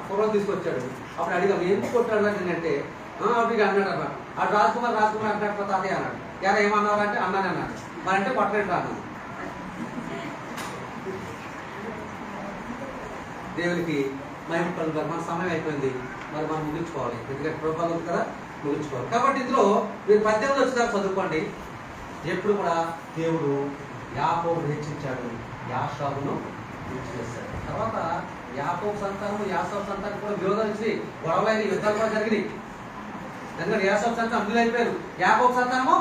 కుర్రలు తీసుకొచ్చాడు. అప్పుడు అడిగాము ఎందుకు కొట్టాడు అంటే అప్పుడు అన్నాడు అన్నమాట. ఆడు రాజ్ కుమార్ అంటాడు తాతయ్య అన్నాడు. ఎలా ఏమన్నారు అంటే అన్నాను అన్నాడు. మరి అంటే కొట్టలేదు అన్నాను. దేవునికి మహిమ కలుగుతారు. మన సమయం అయిపోయింది, మరి మనం ముగించుకోవాలి. ఎందుకంటే ప్రభుత్వం ఉంది కదా, ముగించుకోవాలి. కాబట్టి ఇందులో మీరు 18 వచ్చినారు చదువుకోండి. ఎప్పుడు కూడా దేవుడు యాకోబును హెచ్చించాడు, యాషావును హెచ్చేశాడు. తర్వాత యాకోబు సంతానం యాసావు సంతానం కూడా విరోధాలు వచ్చి గొడవలైన యుద్ధాలు కూడా జరిగినాయి. ఎందుకంటే యాసావు సంతానం అందులో అయిపోయారు, యాకోబు సంతానము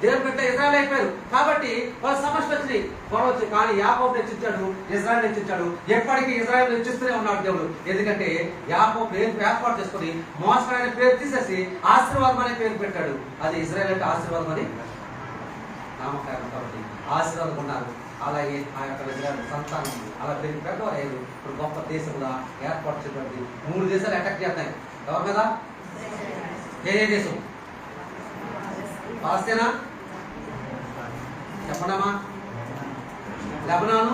దేవుని బిడ్డ ఇజ్రాయెల్ అయిపోయారు. కాబట్టి వాళ్ళ సమస్య వచ్చింది, గొడవ వచ్చి. కానీ యాకోబును హెచ్చించాడు, ఇజ్రాయెల్ హెచ్చించాడు. ఎప్పటికీ ఇజ్రాయెల్ హెచ్చిస్తూనే ఉన్నాడు దేవుడు. ఎందుకంటే యాకోబు ఏర్పాటు చేసుకుని మోసమైన పేరు తీసేసి ఆశీర్వాదం అనే పేరు పెట్టాడు. అది ఇజ్రాయెల్ అంటే ఆశీర్వాదం అని నామకరణం. కాబట్టి ఆశీర్వాదం ఉన్నారు. అలాగే ఆ యొక్క ఇజ్రాయెల్ సంతానం అలా పెరిగి పెద్దవారు అయ్యారు. ఇప్పుడు గొప్ప దేశంగా ఏర్పాటు చేయబడింది. 3 దేశాలు అటాక్ చేస్తాయి. ఎవరు కదా? ఏ దేశం? పాలస్తీనా, చెప్పండమ్మా, లెబనాను,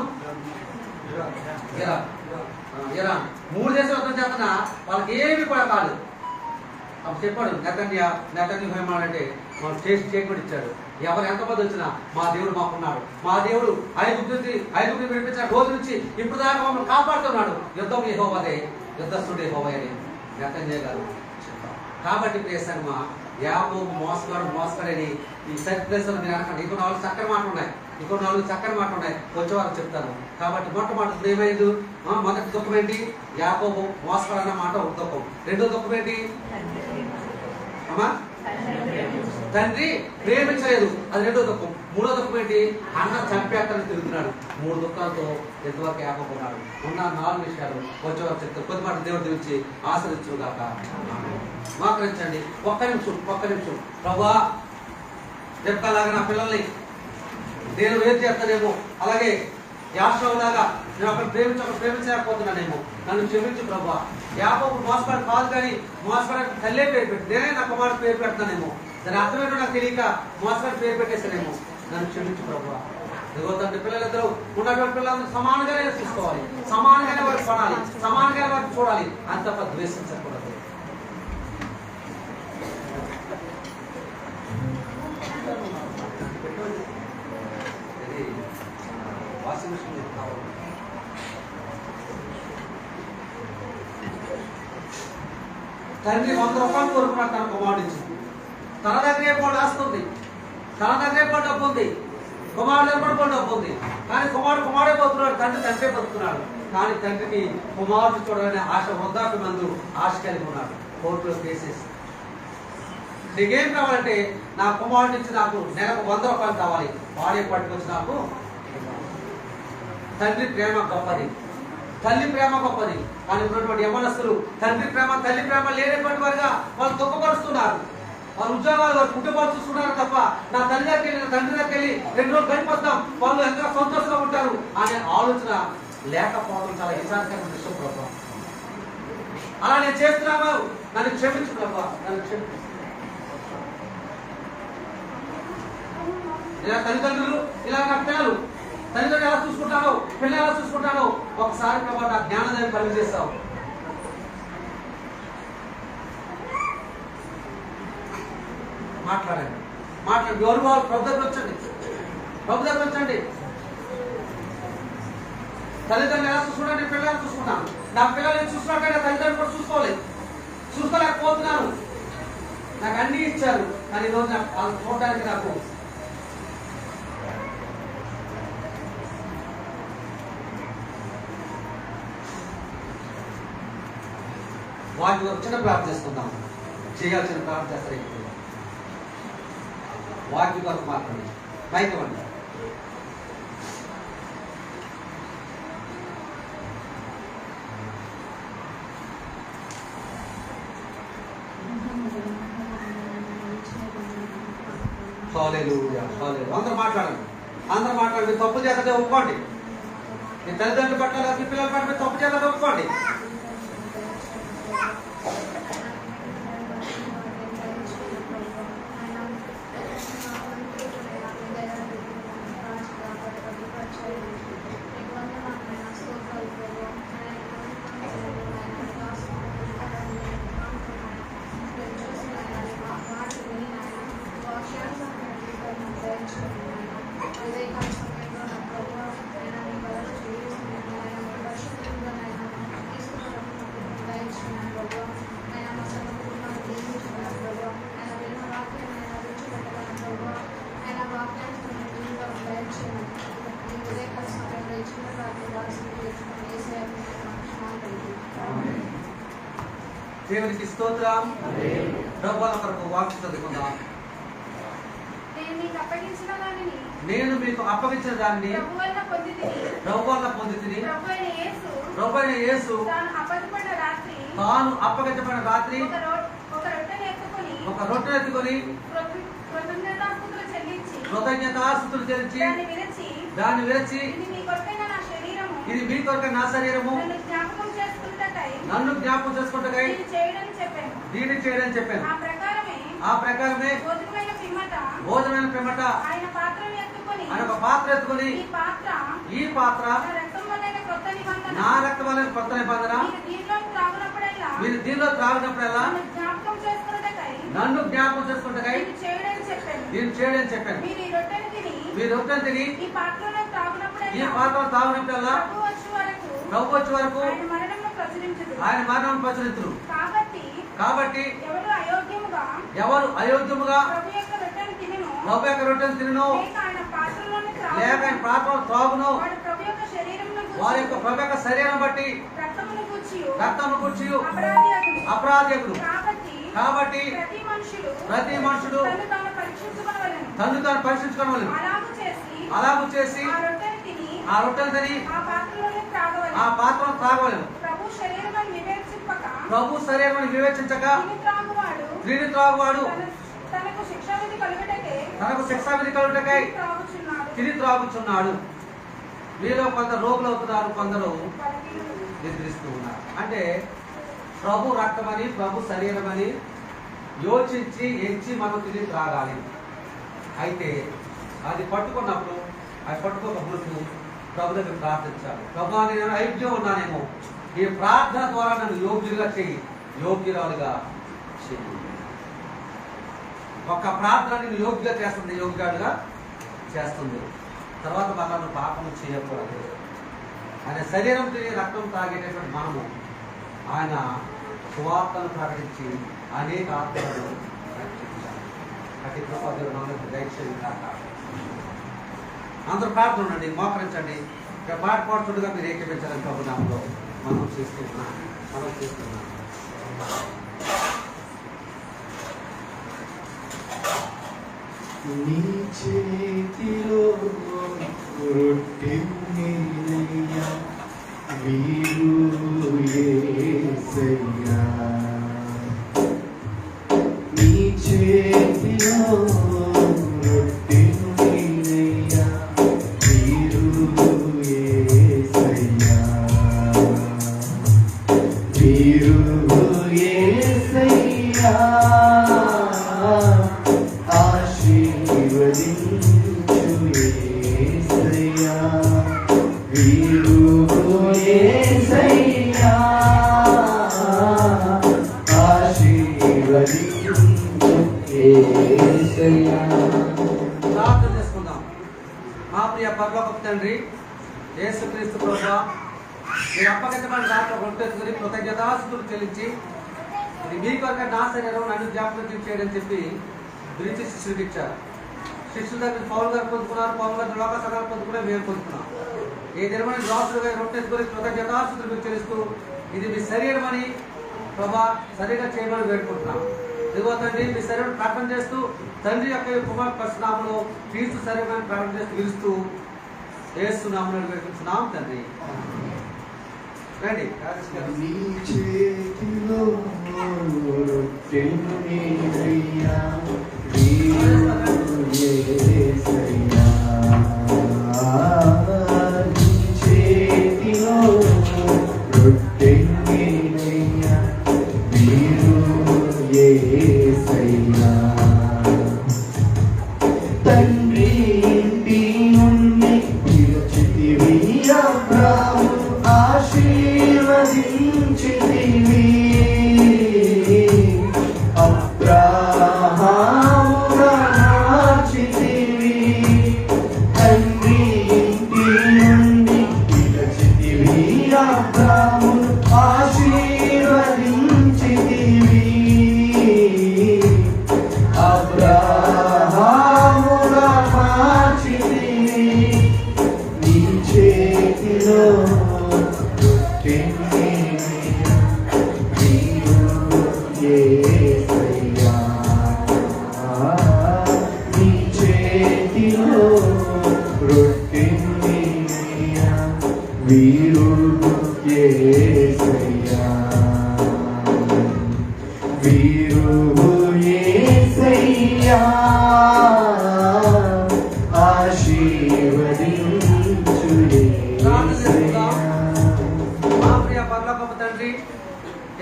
ఇరాన్. 3 దేశాలు యుద్ధం చేస్తున్నా వాళ్ళకి ఏమి కూడా కాదు. అప్పుడు చెప్పాడు నెతన్యాహు ఏమన్నాడంటే మనం స్టేట్మెంట్ ఇచ్చాడు. ఎవరు ఎంతమంది వచ్చినా మా దేవుడు మాకున్నాడు. మా దేవుడు ఐదుగురిని విడిపించిన రోజు నుంచి ఇప్పుడు దాకా మమ్మల్ని కాపాడుతున్నాడు. యుద్ధం యెహోవాదే, యుద్ధస్తుడు యెహోవా అని నెతన్యాహు గారు చెప్పారు. కాబట్టి ప్రియసంగమా, యాకోబు మోసగాడని ఈ సత్యదేశంలో మీరు అనకండి. ఇంకో 4 చక్కని మాటలు ఉన్నాయి, వచ్చే వారు చెప్తాను. కాబట్టి మొట్టమొదటి ఏమైంది? మొదటి దుఃఖం ఏంటి? యాకోబు మోసగాడన్న మాట ఒక దుఃఖం. రెండో దుఃఖం ఏంటి అమ్మా? తండ్రి ప్రేమించలేదు, అది రెండో దుఃఖం. మూడో దుఃఖం ఏంటి? అన్న చంపేత్తని తిరుగుతున్నాడు. 3 దుఃఖాలతో ఎంతవరకు యాకోబున్నాడు. ఉన్న 4 విషయాలు వచ్చేవారు చెప్తారు. కొద్ది మాట దేవుడు దీవించి ఆశీర్వదించును గాక. మోకరించండి ఒక్క నిమిషం. ప్రభువా, చెప్పలాగా నా పిల్లల్ని నేను ఏం చేస్తానేమో, అలాగే యాషావులాగా నేను ఒకరు ప్రేమించలేకపోతున్నానేమో, నన్ను క్షమించు ప్రభువా. యాకోబు మోసగాడు కాదు కానీ మోసగాడికి తల్లే పేరు పెట్టి నేనే నా కుమారుడు పేరు పెడతానేమో, దాని అర్థమేంటో నాకు తెలియక మోసగాడు పేరు పెట్టేసానేమో, నన్ను క్షమించు ప్రభువా. ఇదిగో తండ్రి, పిల్లలిద్దరూ ఉన్నటువంటి పిల్లలందరూ సమానంగానే చూసుకోవాలి, సమానంగానే వారికి కొనాలి, సమానంగానే వారికి చూడాలి, అంత తప్ప ద్వేషించకూడదు. వాషింగ్ మిషన్ తండ్రి 100 రూపాయలు కోరుకున్నాడు తన కుమారుడు ఇచ్చి. తన దగ్గరే కూడా వస్తుంది, తన దగ్గరే కూడా డబ్బు ఉంది, కుమారుడు దగ్గర కూడా డబ్బు ఉంది, కానీ కుమారుడే పోతున్నాడు, తండ్రి బతుకుతున్నాడు. కానీ తండ్రికి కుమారుడు చూడాలనే ఆశ, వృద్ధాప్య మందు ఆశ కలిగి ఉన్నాడు. కోర్టులో కేసేసి నీకేం కావాలంటే నా కుమారుడు నుంచి నాకు నెలకు 100 రూపాయలు కావాలి, వాడే పట్టుకొచ్చి నాకు. తండ్రి ప్రేమ గొప్పది, తల్లి ప్రేమ గొప్పది. కానీ ఉన్నటువంటి యవనస్తులు తండ్రి ప్రేమ తల్లి ప్రేమ లేనటువంటి వారుగా వాళ్ళు దుఃఖపరుస్తున్నారు. వాళ్ళ ఉద్యోగాలు వారి కుటుంబాలు చూస్తున్నారు తప్ప నా తల్లి దగ్గరికి వెళ్ళి, నా తండ్రి దగ్గరికి వెళ్ళి 2 రోజులు గడిపోతాం, వాళ్ళు ఎంత సంతోషంగా ఉంటారు అనే ఆలోచన లేకపోవడం చాలా విచారకరమైన విషయం ప్రభావ. అలా నేను చేస్తున్నాను, నన్ను క్షమించు ప్రభావ, నన్ను క్షమించు. ఇలా తల్లిదండ్రులు, ఇలా నా పిల్లలు, తల్లిదండ్రులు ఎలా చూసుకుంటానో, పిల్లలు ఎలా చూసుకుంటానో ఒకసారి ప్రభావ నా జ్ఞానాన్ని పని చేస్తావు. మాట్లాడండి, ఎవరు వాళ్ళు ప్రభు దగ్గర వచ్చండి, ప్రభు దగ్గర వచ్చండి. తల్లిదండ్రులు ఎలా చూసుకుంటాను, నేను పిల్లలు చూసుకున్నాను, నా పిల్లలు చూసుకున్నట్టే నా తల్లిదండ్రులు కూడా చూసుకోలేకపోతున్నాను. నాకు అన్ని ఇచ్చారు, కానీ ఈరోజు నాకు చూడడానికి నాకు వాటి చిన్న ప్రార్థన చేసుకుందాం. చేయాల్సిన ప్రార్థన చేస్తారు ఇప్పుడు వాటి కొరకు మాత్రమే. మైకమండి. హల్లెలూయా, హల్లెలూయా. అందరూ మాట్లాడండి, అందరూ మాట్లాడండి. తప్పు చేస్తే ఒప్పుకోండి. మీ తల్లిదండ్రులు పట్ల, మీ పిల్లల పట్ల తప్పు చేస్తే ఒప్పుకోండి. దేవునికి స్తోత్రం. ప్రభువుల కొరకు వాక్యం చదువుకుందాం. నేను మీకు అప్పగించిన దానిని ప్రభు వల్ల పొందితిని. ప్రభు అయిన యేసు తాను అప్పగించబడిన రాత్రి ఒక రొట్టెను ఎత్తుకొని కృతజ్ఞతాస్తుతులు చెల్లించి దాన్ని విరచి, ఇది మీ కొరకైన నా శరీరము, నన్ను జ్ఞాపకం చేసుకుంటకై దీన్ని చేయడని చెప్పాను. ఆ ప్రకారమే భోజనమైన పిమ్మట ఆయన ఒక పాత్ర ఎత్తుకొని, ఈ పాత్ర నా రక్తం వలన కొత్త నిబంధన, మీరు దీనిలో త్రాగినప్పుడల్లా నన్ను జ్ఞాపకం చేసుకుంటకై దీన్ని చేయడని చెప్పాను. మీరు రొట్టెను తిని ఈ పాత్రలో తాగినప్పుడల్లా ప్రభు వచ్చే వరకు ఆయన మరణం ప్రచురించును. కాబట్టి ఎవరు అయోగ్యముగా ప్రభు యొక్క రొట్టెను తినను లేక ఆయన పాత్రలో త్రాగును వారి యొక్క ప్రభు యొక్క శరీరం బట్టి రక్తము కూర్చి అపరాధకుడు. కాబట్టి ప్రతి మనుషుడు తను తాను పరీక్షించుకోవలెను. అలాగూ చేసి ఆ రొట్టెను తిని ఆ పాత్రను త్రాగవలెను. ప్రభు శరీరమును వివేచించక దీని త్రాగువాడు తనకు శిక్షావిధి కలుగుటకై తిని త్రాగుచున్నాడు. మీలో కొందరు రోగులు అవుతున్నారు, కొందరు నిద్రిస్తూ ఉన్నారు. అంటే ప్రభు రక్తమని, ప్రభు శరీరమని యోచించి ఎంచి మనం తిరిగి త్రాగాలి. అయితే అది పట్టుకున్నప్పుడు అది పట్టుకోక ముందు ప్రభు దగ్గర ప్రార్థించాలి. ప్రభు నేను ఐక్యం ఉన్నానేమో, ఈ ప్రార్థన ద్వారా నన్ను యోగ్యులుగా చెయ్యి, యోగ్యురాలుగా చెయ్యి. ఒక్క ప్రార్థన నేను యోగ్యంగా చేస్తుంది, యోగ్యులుగా చేస్తుంది. తర్వాత మళ్ళా నువ్వు పాపం చేయకూడదు. ఆయన శరీరం తిరిగి రక్తం తాగేటటువంటి మనము ఆయన సువార్తను ప్రకటించి అనేక ఆత్మలను రక్షించాలి. అతి కృపదేవుడు మనకు దయచేసి కాక. అందరూ ప్రార్థన ఉండండి, మోకరించండి. ఇక పాట పాడుతుండగా మీరు ఏకీపించాలని ప్రభునామంలో మనం చేస్తున్నాం. నీ చేతిలో రొట్టెన్నయ్యా, వీరు యేసయ్యా. నీ చేతిలో రొట్టెన్నయ్యా, వీరు యేసయ్యా. వీరు యేసయ్యా, ప్రార్థన చేసుకుందాం. మా ప్రియ పరలోకపు తండ్రి యేసుక్రీస్తు ప్రభువా, మీరు అప్పగించబడిన దాంట్లో రొట్టెత్తుకుని కృతజ్ఞతాస్తుతులు చెల్లించి ఇది మీ కొరకు నా శరీరం నన్ను జ్ఞాపకం చేయడని చెప్పి గురించి శిష్యులకు ఇచ్చారు. శిష్యుల దగ్గర పౌలు గారు పొందుకున్నారు, పౌలు గారు లోక సగాలు పొందుకునే మేము పొందుకున్నాం. ఈ దినమని రాసులుగా రొట్టెత్తుకుని కృతజ్ఞతాస్తుతులు మీకు చెల్లిస్తూ ఇది మీ శరీరం అని ప్రభా సరిగా చేయమని వేడుకుంటున్నాం. ఇదిగో తండ్రి, మీ శరీరం ప్రకటన చేస్తూ తండ్రి యొక్క కుమార్ పరిశునామలో క్రీస్తు శరీరాన్ని ప్రకటన చేస్తూ పిలుస్తూ యేసు నామములో వేడుకుంటున్నాం తండ్రి. రండి. నీ చేతిలో రొట్టెన్నయ్యా, వీరు యేసయ్యా. నీ చేతిలో రొట్టెన్నయ్యా, వీరు యేసయ్యా. తండ్రి ఇంటి నుండి పిలిచితివి, అబ్రాహాము ఆశీర్వదించితివి. అబ్రాహాముగా మార్చితివి. తండ్రి ఇంటి నుండి పిలిచితివి, అబ్రాహామును ఆశీర్వదించితివి. అబ్రాహాముగా మార్చితివి. నీ చేతిలో రొట్టెన్నయ్యా, వీరు యేసయ్యా. నీ చేతిలో రొట్టెన్నయ్యా, వీరు యేసయ్యా. వీరు యేసయ్యా, ఆశీర్వదించు యేసయ్యా. మా ప్రియ పరలోకపు తండ్రి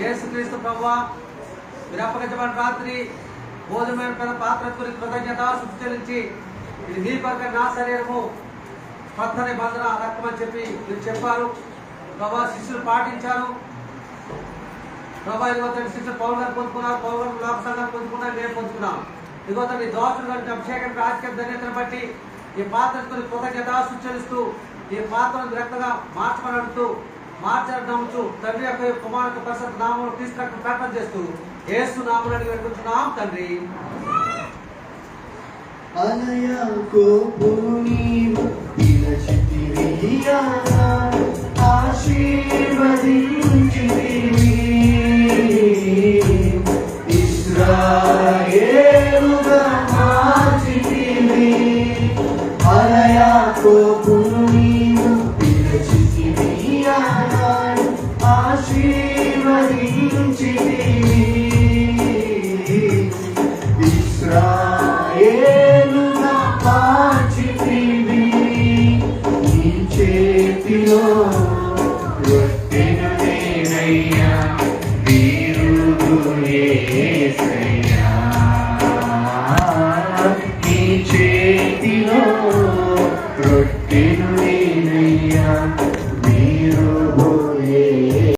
యేసుక్రీస్తు ప్రభువా, మీరు అప్పగించబడిన రాత్రి భోజనమైన పాత్ర కృతజ్ఞతాస్తుతులు చెల్లించి ఇది మీ కొరకు నా శరీరము కొత్త నిబంధన రక్తం అని చెప్పి మీరు చెప్పారు ప్రభా. శిష్యులు పాటించారు ప్రభా. ఇదిగో తండ్రి, శిష్యులు పౌలు గారు పొందుకున్నారు, పౌలు గారు లోక సంఘాలు పొందుకున్నారు, మేము పొందుకున్నాం. ఇదిగో తండ్రి, దోషులు గారి అభిషేకం రాజకీయ ధన్యతను బట్టి ఈ పాత్రను కృతజ్ఞతాస్తుతులు చెల్లిస్తూ ఈ పాత్రను రక్తంగా మార్చమని అడుగుతూ మార్చాలని నమ్ముతూ తండ్రి యొక్క కుమారుడు పరిశుద్ధ నామములో తీసుకున్నట్టు ప్రకటన చేస్తూ యేసు నామములో వేడుకుంటున్నాం తండ్రి. అలయాకోబు నీవు పిలిచితివి, ఆశీర్వదించితివి. ఇశ్రాయేలు